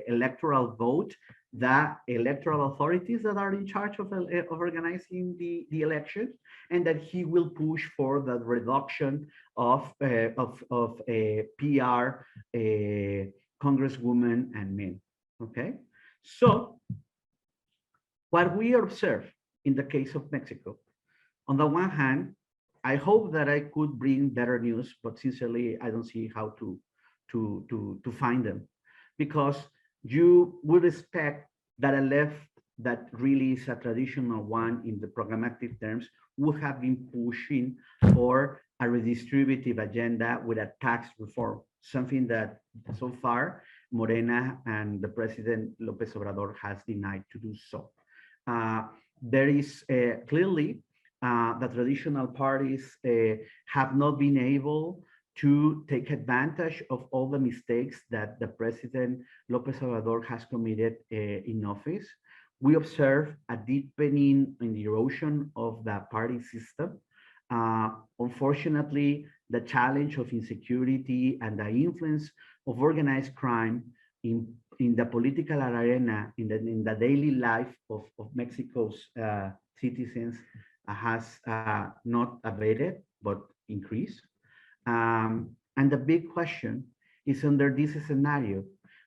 electoral vote the electoral authorities that are in charge of organizing the election, and that he will push for the reduction of PR congresswomen and men. Okay, so what we observe in the case of Mexico, on the one hand, I hope that I could bring better news, but sincerely, I don't see how to find them, because you would expect that a left that really is a traditional one in the programmatic terms would have been pushing for a redistributive agenda with a tax reform, something that so far Morena and the President López Obrador has denied to do so. There is clearly the traditional parties have not been able to take advantage of all the mistakes that the President López Obrador has committed in office. We observe a deepening in the erosion of the party system. Unfortunately, the challenge of insecurity and the influence of organized crime in the political arena, in the daily life of Mexico's citizens has not abated, but increased. And the big question is, under this scenario,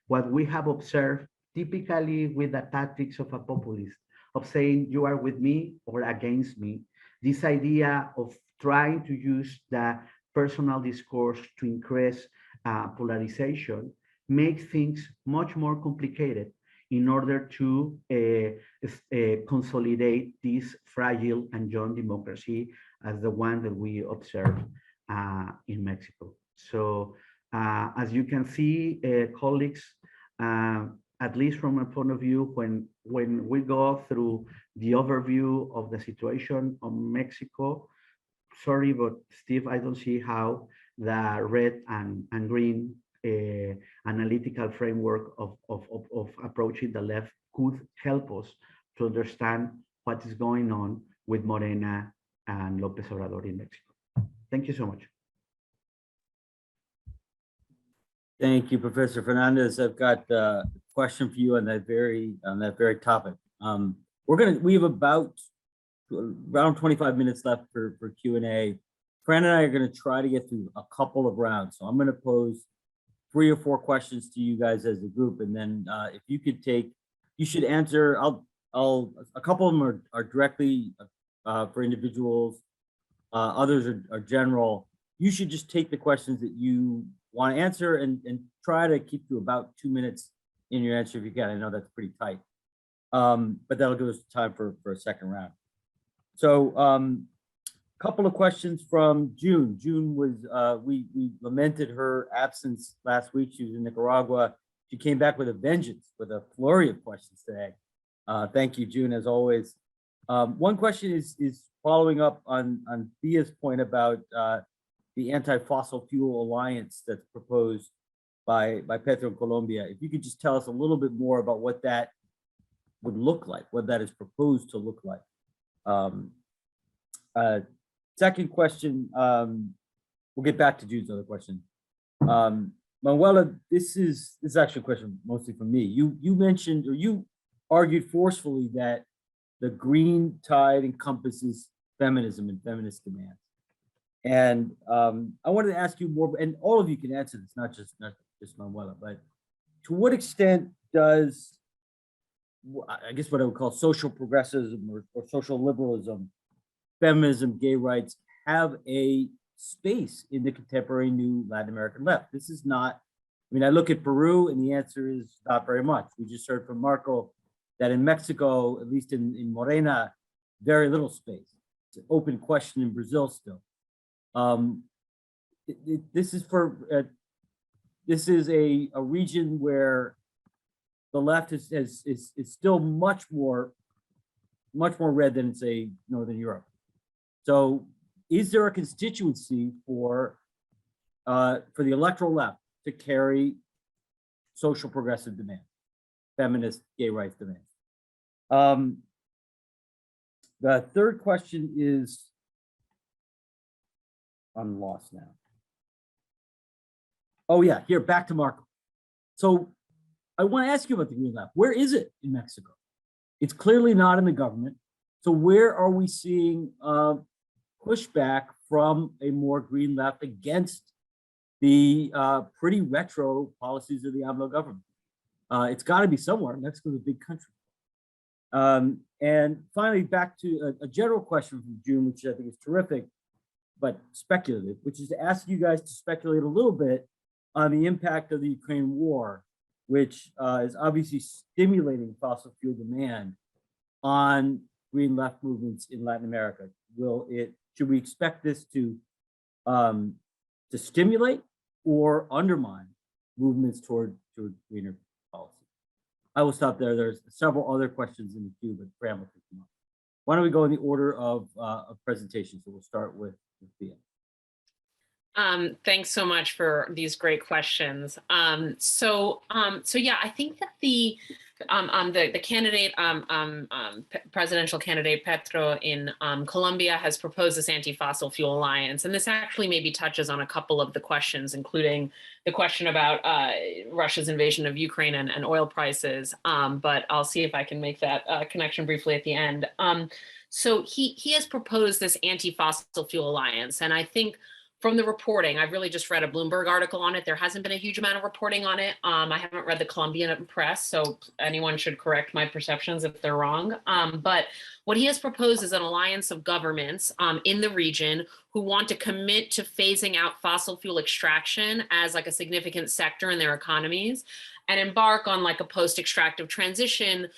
what we have observed typically with the tactics of a populist, of saying you are with me or against me, this idea of trying to use the personal discourse to increase polarization makes things much more complicated in order to consolidate this fragile and young democracy as the one that we observe in Mexico. So as you can see, colleagues, at least from my point of view, when we go through the overview of the situation of Mexico, sorry, but Steve, I don't see how the red and green analytical framework of approaching the left could help us to understand what is going on with Morena and López Obrador in Mexico. Thank you so much. Thank you, Professor Fernandez. I've got a question for you on that very topic. We have about around 25 minutes left for Q&A. Fran and I are going to try to get through a couple of rounds. So I'm going to pose 3 or 4 questions to you guys as a group, and then if you could you should answer. A couple of them are directly for individuals. Others are general. You should just take the questions that you want to answer and try to keep to about 2 minutes in your answer if you can. I know that's pretty tight, but that'll give us time for a second round. So couple of questions from June. June was, we lamented her absence last week. She was in Nicaragua. She came back with a vengeance, with a flurry of questions today. Thank you, June, as always. One question is following up on Thea's point about the anti-fossil fuel alliance that's proposed by Petro in Colombia. If you could just tell us a little bit more about what that would look like, what that is proposed to look like. Second question, we'll get back to Jude's other question. Manuela, this is actually a question mostly from me. You mentioned, or you argued forcefully, that the green tide encompasses feminism and feminist demands. And I wanted to ask you more, and all of you can answer this, not just Manuela, but to what extent does, I guess what I would call social progressivism or social liberalism, feminism, gay rights, have a space in the contemporary new Latin American left? This is not, I mean, I look at Peru and the answer is not very much. We just heard from Marco that in Mexico, at least in Morena, very little space. It's an open question in Brazil still. This is a region where the left is still much more red than, say, Northern Europe. So is there a constituency for the electoral left to carry social progressive demands, feminist gay rights demands? The third question is, I'm lost now. Oh yeah, here, back to Marco. So I want to ask you about the green left. Where is it in Mexico? It's clearly not in the government. So where are we seeing pushback from a more green left against the pretty retro policies of the AMLO government? It's got to be somewhere. Mexico's a big country. And finally, back to a general question from June, which I think is terrific, but speculative, which is to ask you guys to speculate a little bit on the impact of the Ukraine war, which is obviously stimulating fossil fuel demand on green left movements in Latin America. Should we expect this to stimulate or undermine movements toward greener policy? I will stop there. There's several other questions in the queue, but Bram will pick them up. Why don't we go in the order of presentation? So we'll start with Thea. Thanks so much for these great questions. So yeah, I think that the candidate, presidential candidate Petro in Colombia has proposed this anti-fossil fuel alliance, and this actually maybe touches on a couple of the questions, including the question about Russia's invasion of Ukraine and oil prices. But I'll see if I can make that connection briefly at the end. So he has proposed this anti-fossil fuel alliance, and I think from the reporting, I've really just read a Bloomberg article on it. There hasn't been a huge amount of reporting on it. I haven't read the Colombian press, so anyone should correct my perceptions if they're wrong. But what he has proposed is an alliance of governments in the region who want to commit to phasing out fossil fuel extraction as like a significant sector in their economies and embark on like a post-extractive transition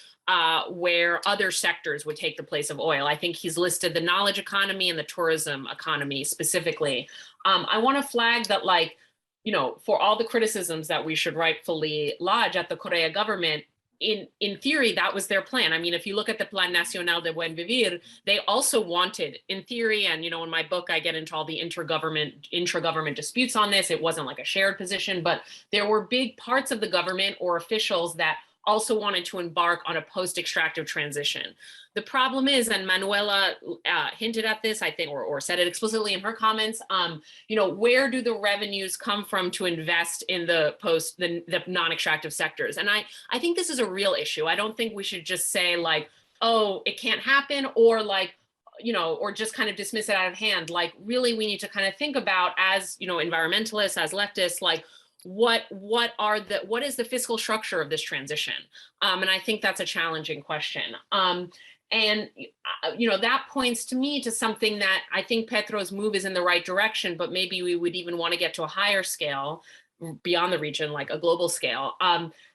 where other sectors would take the place of oil. I think he's listed the knowledge economy and the tourism economy specifically. I want to flag that, like, you know, for all the criticisms that we should rightfully lodge at the Correa government, in theory, that was their plan. I mean, if you look at the Plan Nacional de Buen Vivir, they also wanted, in theory, and, you know, in my book, I get into all the intra-government disputes on this. It wasn't like a shared position, but there were big parts of the government or officials that also wanted to embark on a post-extractive transition. The problem is, and Manuela hinted at this, I think, or said it explicitly in her comments, you know, where do the revenues come from to invest in the non-extractive sectors? And I think this is a real issue. I don't think we should just say like, oh, it can't happen, or like, you know, or just kind of dismiss it out of hand. Like, really, we need to kind of think about, as, you know, environmentalists, as leftists, like, what is the fiscal structure of this transition? And I think that's a challenging question. And, you know, that points to me to something that I think Petro's move is in the right direction, but maybe we would even want to get to a higher scale beyond the region, like a global scale.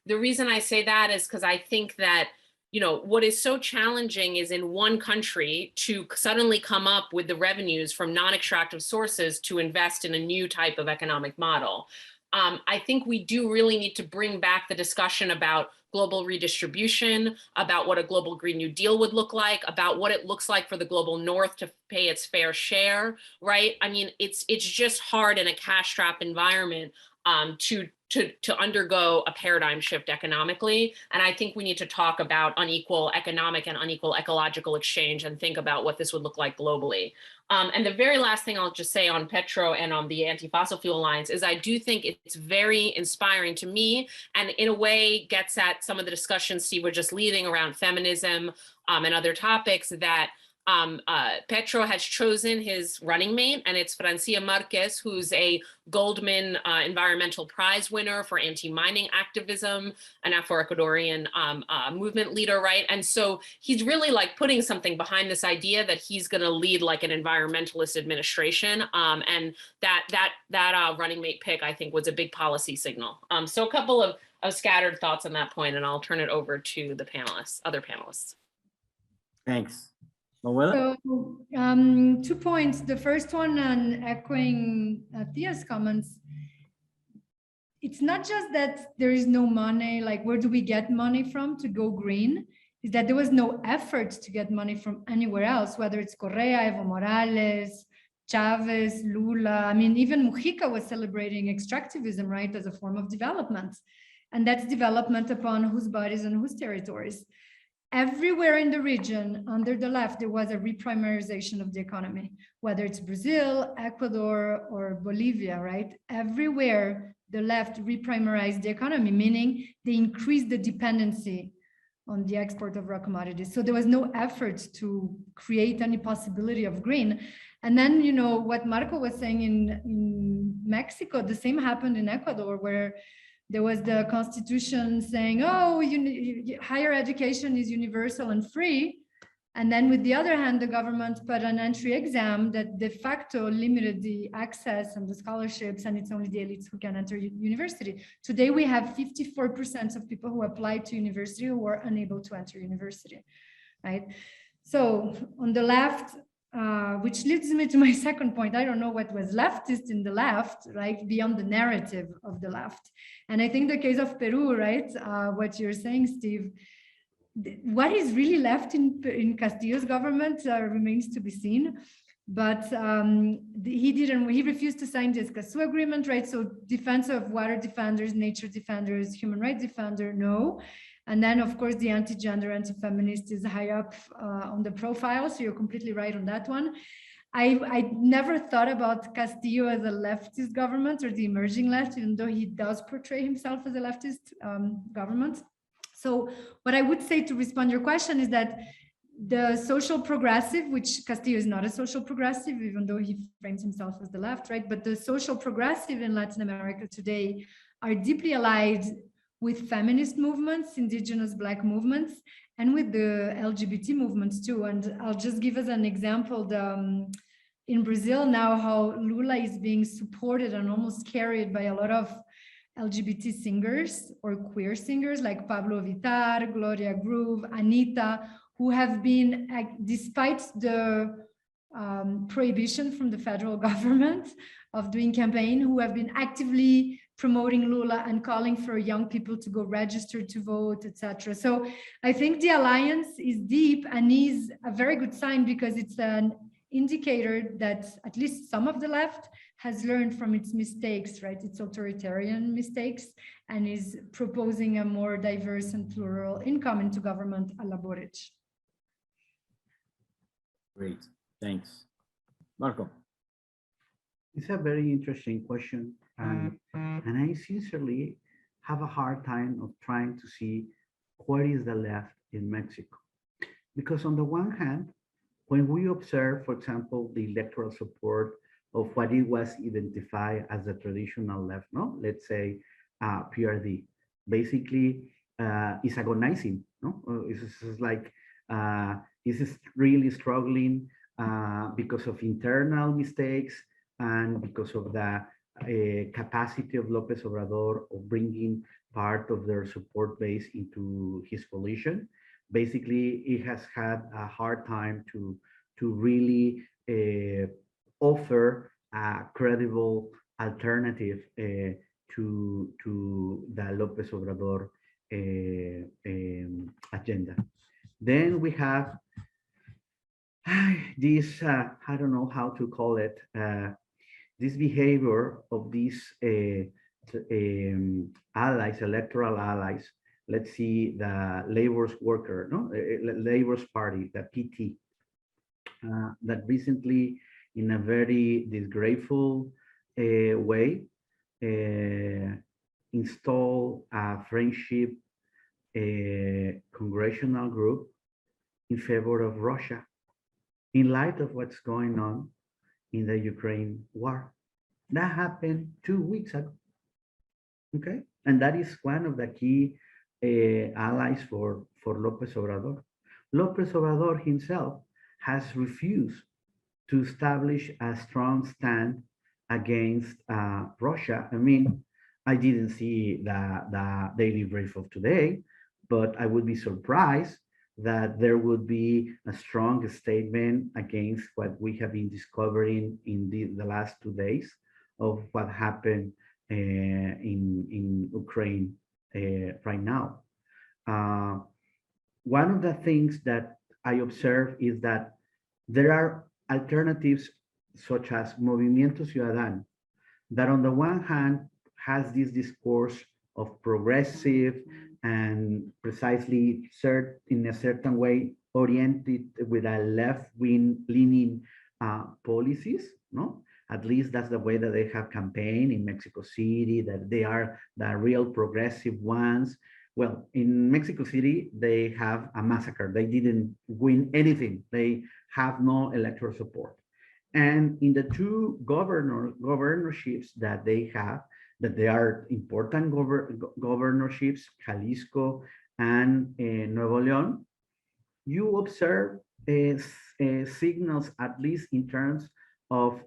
The reason I say that is because I think that, you know, what is so challenging is in one country to suddenly come up with the revenues from non-extractive sources to invest in a new type of economic model. I think we do really need to bring back the discussion about global redistribution, about what a global Green New Deal would look like, about what it looks like for the global North to pay its fair share, right? I mean, it's just hard in a cash-strapped environment to undergo a paradigm shift economically. And I think we need to talk about unequal economic and unequal ecological exchange and think about what this would look like globally. And the very last thing I'll just say on Petro and on the Anti-Fossil Fuel Alliance is I do think it's very inspiring to me, and in a way gets at some of the discussions Steve was just leading around feminism and other topics, that Petro has chosen his running mate, and it's Francia Marquez, who's a Goldman Environmental Prize winner for anti-mining activism, an Afro-Ecuadorian movement leader, right? And so he's really like putting something behind this idea that he's going to lead like an environmentalist administration, and that running mate pick, I think, was a big policy signal. So a couple of scattered thoughts on that point, and I'll turn it over to the panelists, other panelists. Thanks. Manuela? So 2 points. The first one on echoing Thea's comments. It's not just that there is no money, like where do we get money from to go green? Is that there was no effort to get money from anywhere else, whether it's Correa, Evo Morales, Chavez, Lula. I mean, even Mujica was celebrating extractivism, right, as a form of development. And that's development upon whose bodies and whose territories. Everywhere in the region, under the left, there was a reprimarization of the economy, whether it's Brazil, Ecuador, or Bolivia, right? Everywhere the left reprimarized the economy, meaning they increased the dependency on the export of raw commodities. So there was no effort to create any possibility of green. And then, you know, what Marco was saying in Mexico, the same happened in Ecuador, where there was the constitution saying, oh, higher education is universal and free. And then with the other hand, the government put an entry exam that de facto limited the access and the scholarships, and it's only the elites who can enter university. Today, we have 54% of people who apply to university who are unable to enter university, right? So on the left, which leads me to my second point, I don't know what was leftist in the left, right, beyond the narrative of the left. And I think the case of Peru, right, what you're saying, Steve, what is really left in Castillo's government remains to be seen. But he refused to sign the Escazú agreement, right? So defense of water defenders, nature defenders, human rights defender, no. And then of course the anti-gender, anti-feminist is high up on the profile. So you're completely right on that one. I never thought about Castillo as a leftist government or the emerging left, even though he does portray himself as a leftist government. So what I would say to respond to your question is that the social progressive, which Castillo is not a social progressive, even though he frames himself as the left, right? But the social progressive in Latin America today are deeply allied with feminist movements, indigenous Black movements, and with the LGBT movements too. And I'll just give us an example. In Brazil now, how Lula is being supported and almost carried by a lot of LGBT singers or queer singers like Pablo Vittar, Gloria Groove, Anita, who have been, despite the prohibition from the federal government of doing campaign, who have been actively promoting Lula and calling for young people to go register to vote, etc. So I think the alliance is deep and is a very good sign, because it's an indicator that at least some of the left has learned from its mistakes, right? Its authoritarian mistakes, and is proposing a more diverse and plural income into government a la Boric. Great, thanks. Marco. It's a very interesting question. And I sincerely have a hard time of trying to see what is the left in Mexico. Because on the one hand, when we observe, for example, the electoral support of what it was identified as the traditional left, no? Let's say PRD, basically is agonizing, no? It's like, is really struggling because of internal mistakes and because of the capacity of López Obrador of bringing part of their support base into his coalition. Basically, it has had a hard time to really offer a credible alternative to the López Obrador agenda. Then we have this, I don't know how to call it, this behavior of these allies, electoral allies. Let's see, the Labor's Worker, no, Labor's Party, the PT, that recently, in a very disgraceful way, install a friendship congressional group in favor of Russia, in light of what's going on in the Ukraine war. That happened 2 weeks ago, okay? And that is one of the key allies for López Obrador. López Obrador himself has refused to establish a strong stand against Russia. I mean, I didn't see the daily brief of today, but I would be surprised that there would be a strong statement against what we have been discovering in the last 2 days of what happened in Ukraine right now. One of the things that I observe is that there are alternatives such as Movimiento Ciudadano, that on the one hand has this discourse of progressive and precisely in a certain way oriented with a left-wing leaning policies, no? At least that's the way that they have campaigned in Mexico City, that they are the real progressive ones. Well, in Mexico City, they have a massacre. They didn't win anything. They have no electoral support. And in the two governorships that they have, that they are important governorships, Jalisco and Nuevo León, you observe signals, at least in terms of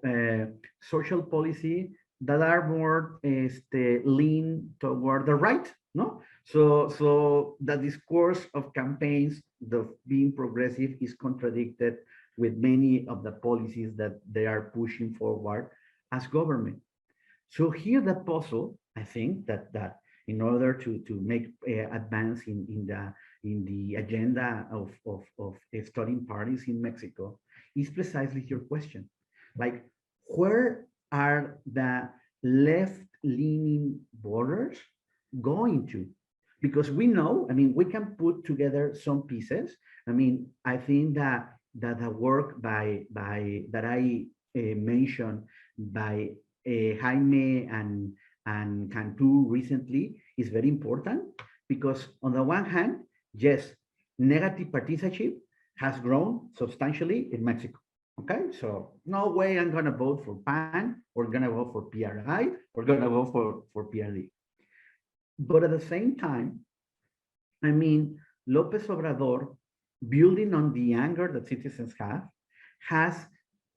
social policy, that are more lean toward the right, no? So the discourse of campaigns, the being progressive, is contradicted with many of the policies that they are pushing forward as government. So here the puzzle, I think that in order to make advance in the agenda of studying parties in Mexico, is precisely your question. Like, where are the left-leaning voters going to? Because we know, I mean, we can put together some pieces. I mean, I think that the work that I mentioned by Jaime and Cantu recently is very important, because on the one hand, yes, negative partisanship has grown substantially in Mexico. Okay, so no way I'm gonna vote for PAN, or gonna vote for PRI, or gonna vote for PRD. But at the same time, I mean, López Obrador, building on the anger that citizens have, has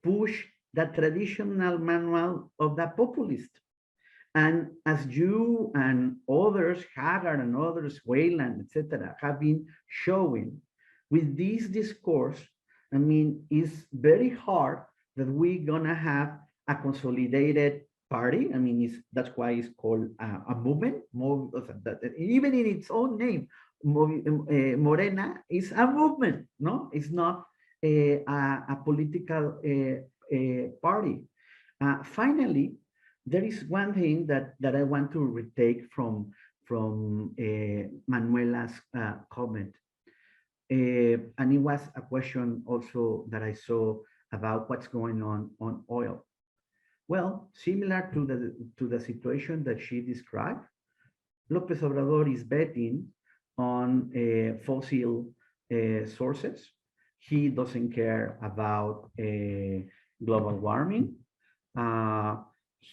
pushed the traditional manual of the populist. And as you and others, Haggard and others, Wayland, etc., have been showing, with this discourse, I mean, it's very hard that we're gonna have a consolidated party. I mean, that's why it's called a movement. Even in its own name, Morena is a movement, no? It's not a political party. Finally, there is one thing that I want to retake from Manuela's comment. And it was a question also that I saw about what's going on oil. Well, similar to the situation that she described, López Obrador is betting on fossil sources. He doesn't care about global warming.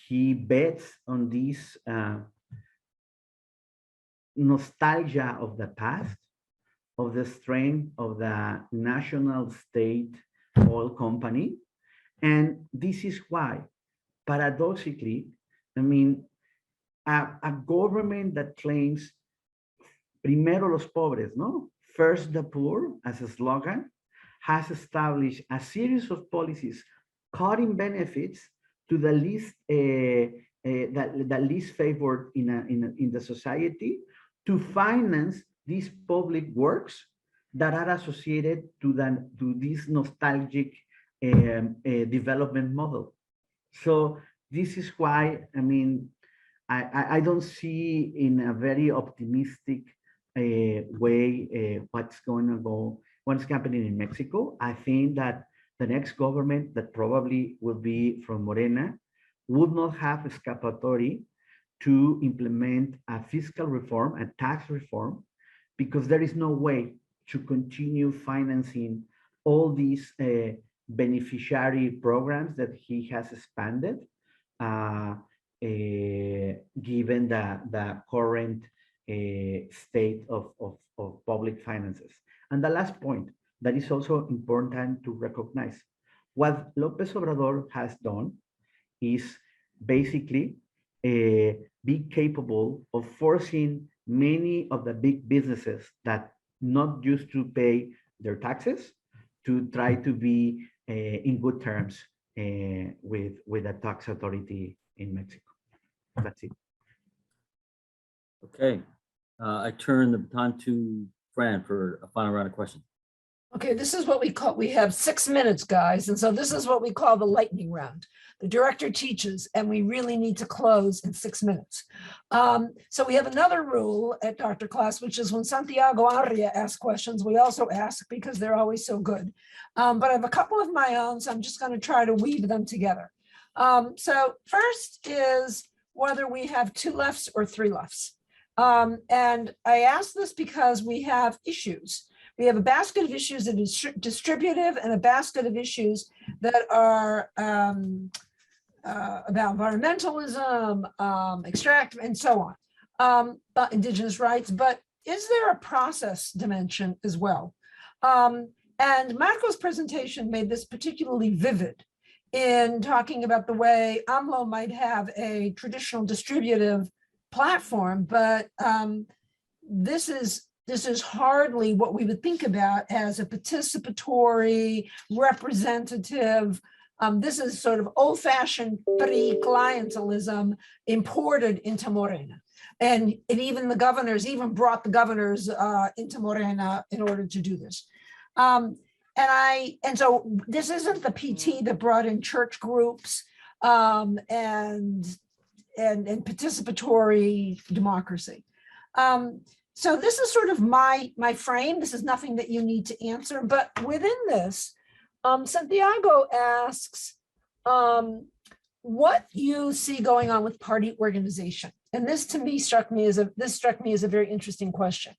He bets on this nostalgia of the past, of the strength of the national state oil company. And this is why, paradoxically, I mean, a government that claims primero los pobres, no? First the poor, as a slogan, has established a series of policies cutting benefits to the least the least favored in the society, to finance these public works that are associated to this nostalgic development model. So this is why, I mean, I don't see in a very optimistic way what's happening in Mexico. I think that the next government, that probably will be from Morena, would not have escapatory to implement a fiscal reform, a tax reform, because there is no way to continue financing all these beneficiary programs that he has expanded, given the current state of public finances. And the last point that is also important to recognize, what López Obrador has done is basically be capable of forcing many of the big businesses that not used to pay their taxes to try to be in good terms with the tax authority in Mexico. That's it. Okay, I turn the baton to Fran for a final round of questions. Okay, this is what we have 6 minutes, guys. And so this is what we call the lightning round. The director teaches, and we really need to close in 6 minutes. So we have another rule at Dr. Class, which is when Santiago Arria asks questions, we also ask because they're always so good. But I have a couple of my own, so I'm just going to try to weave them together. So first is whether we have two lefts or three lefts. And I ask this because we have issues. We have a basket of issues that is distributive and a basket of issues that are about environmentalism, extract, and so on, but indigenous rights. But is there a process dimension as well? And Marco's presentation made this particularly vivid in talking about the way AMLO might have a traditional distributive platform, but this is hardly what we would think about as a participatory, representative. This is sort of old-fashioned clientelism imported into Morena. And even the governors, even brought the governors into Morena in order to do this. And so this isn't the PT that brought in church groups and participatory democracy. So this is sort of my frame. This is nothing that you need to answer, but within this, Santiago asks what you see going on with party organization. And this to me struck me as a very interesting question.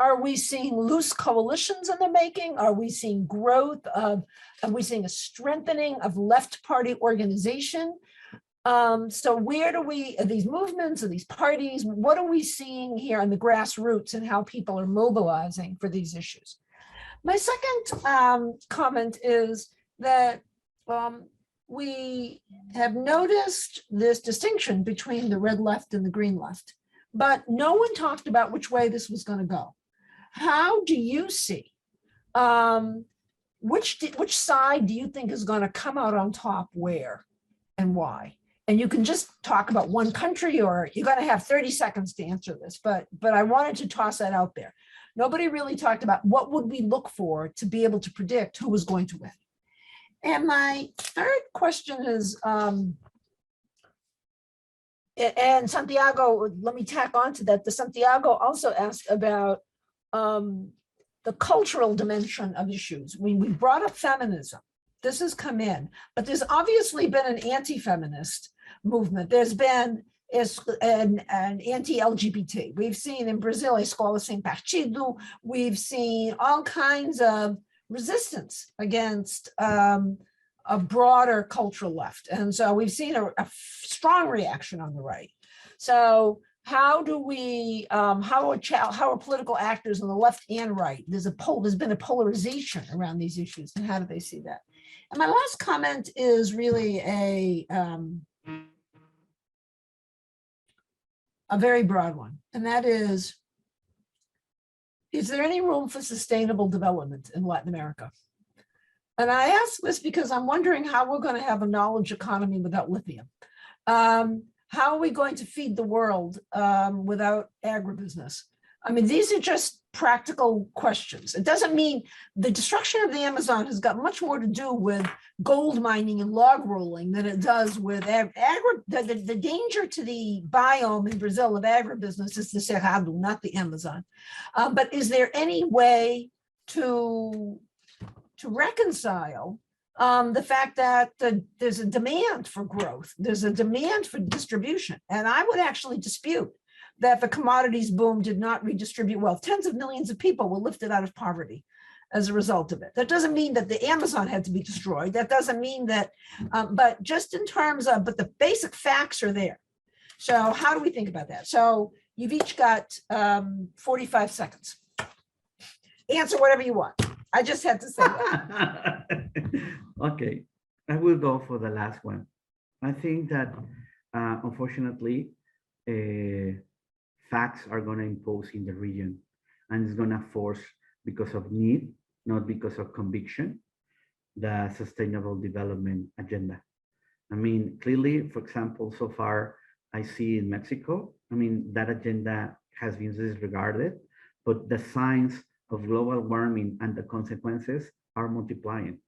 Are we seeing loose coalitions in the making? Are we seeing growth of, are we seeing a strengthening of left party organization? So where do we, are these movements, are these parties, what are we seeing here on the grassroots and how people are mobilizing for these issues? My second comment is that we have noticed this distinction between the red left and the green left, but no one talked about which way this was going to go. How do you see, which side do you think is going to come out on top where and why? And you can just talk about one country, or you're going to have 30 seconds to answer this, but I wanted to toss that out there. Nobody really talked about what would we look for to be able to predict who was going to win. And my third question is, and Santiago, let me tack on to that. The Santiago also asked about the cultural dimension of issues. We brought up feminism. This has come in, but there's obviously been an anti-feminist movement. There's been an anti-LGBT. We've seen in Brazil, a Escola Sem Partido. We've seen all kinds of resistance against a broader cultural left. And so we've seen a strong reaction on the right. So how do we, how are political actors on the left and right? There's been a polarization around these issues, and how do they see that? And my last comment is really a very broad one, and that is there any room for sustainable development in Latin America? And I ask this because I'm wondering how we're going to have a knowledge economy without lithium. How are we going to feed the world without agribusiness? I mean, these are just practical questions. It doesn't mean the destruction of the Amazon has got much more to do with gold mining and log rolling than it does with the danger to the biome in Brazil of agribusiness is the Cerrado, not the Amazon. But is there any way to reconcile the fact that there's a demand for growth, there's a demand for distribution? And I would actually dispute that the commodities boom did not redistribute wealth. Tens of millions of people were lifted out of poverty as a result of it. That doesn't mean that the Amazon had to be destroyed. That doesn't mean that, but just in terms of, but the basic facts are there. So how do we think about that? So you've each got 45 seconds. Answer whatever you want. I just had to say that. Okay, I will go for the last one. I think that unfortunately, facts are going to impose in the region, and it's going to force, because of need, not because of conviction, the sustainable development agenda. I mean, clearly, for example, so far I see in Mexico, I mean, that agenda has been disregarded, but the signs of global warming and the consequences are multiplying.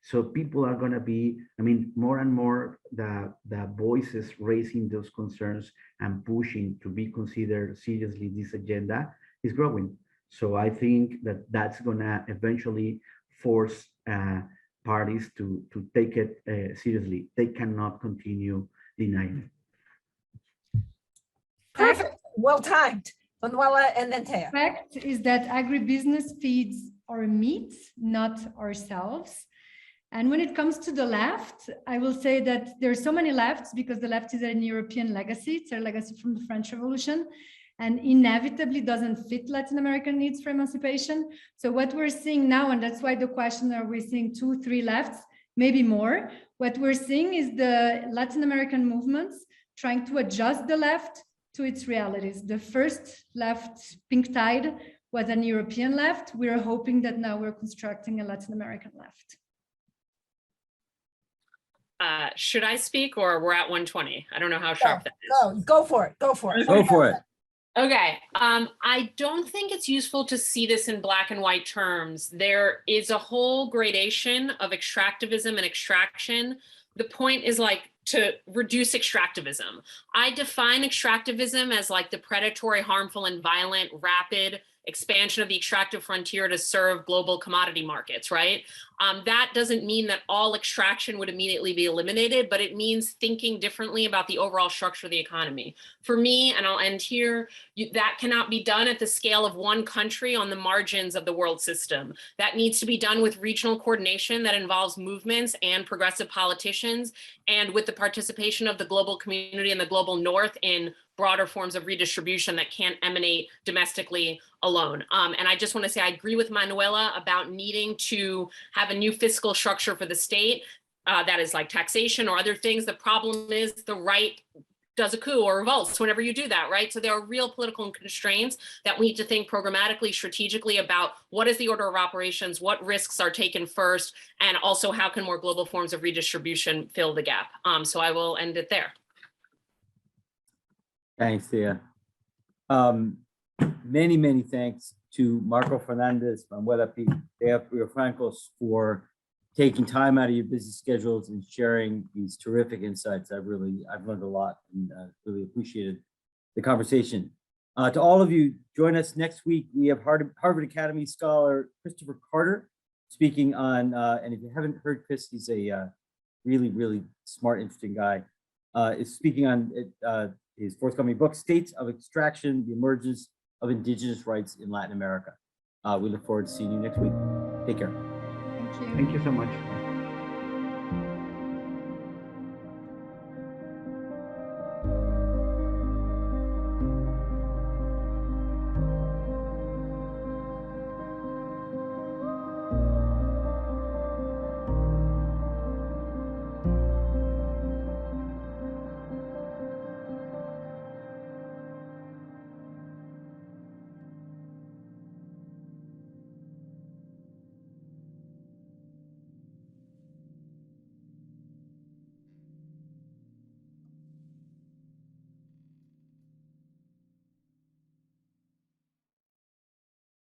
So people are going to be, I mean, more and more the voices raising those concerns and pushing to be considered seriously this agenda is growing. So I think that that's going to eventually force parties to take it seriously. They cannot continue denying it. Perfect, well timed. Manuela and then Thea. Fact is that agribusiness feeds our meat, not ourselves. And when it comes to the left, I will say that there's so many lefts because the left is an European legacy. It's a legacy from the French Revolution and inevitably doesn't fit Latin American needs for emancipation. So what we're seeing now, and that's why the question, are we seeing 2, 3 lefts, maybe more? What we're seeing is the Latin American movements trying to adjust the left to its realities. The first left, Pink Tide, was an European left. We're hoping that now we're constructing a Latin American left. Should I speak or we're at 1:20? I don't know how sharp that is. Go for it, go for it. Go for it. Okay, I don't think it's useful to see this in black and white terms. There is a whole gradation of extractivism and extraction. The point is like to reduce extractivism. I define extractivism as like the predatory, harmful, and violent, rapid expansion of the extractive frontier to serve global commodity markets, right? That doesn't mean that all extraction would immediately be eliminated, but it means thinking differently about the overall structure of the economy. For me, and I'll end here, that cannot be done at the scale of one country on the margins of the world system. That needs to be done with regional coordination that involves movements and progressive politicians, and with the participation of the global community and the global north in broader forms of redistribution that can't emanate domestically alone. And I just want to say, I agree with Manuela about needing to have a new fiscal structure for the state that is like taxation or other things. The problem is the right does a coup or revolts whenever you do that, right? So there are real political constraints that we need to think programmatically, strategically about what is the order of operations, what risks are taken first, and also how can more global forms of redistribution fill the gap. So I will end it there. Thanks, Thea. Many, many thanks to Marco Fernandez, Manuela, Picq, Thea, Riofrancos for taking time out of your busy schedules and sharing these terrific insights. I've learned a lot and really appreciated the conversation. To all of you, join us next week. We have Harvard Academy scholar Christopher Carter speaking on, and if you haven't heard Chris, he's a really, really smart, interesting guy, is speaking on his forthcoming book, States of Extraction, the Emergence of Indigenous Rights in Latin America. We look forward to seeing you next week. Take care. Thank you. Thank you so much.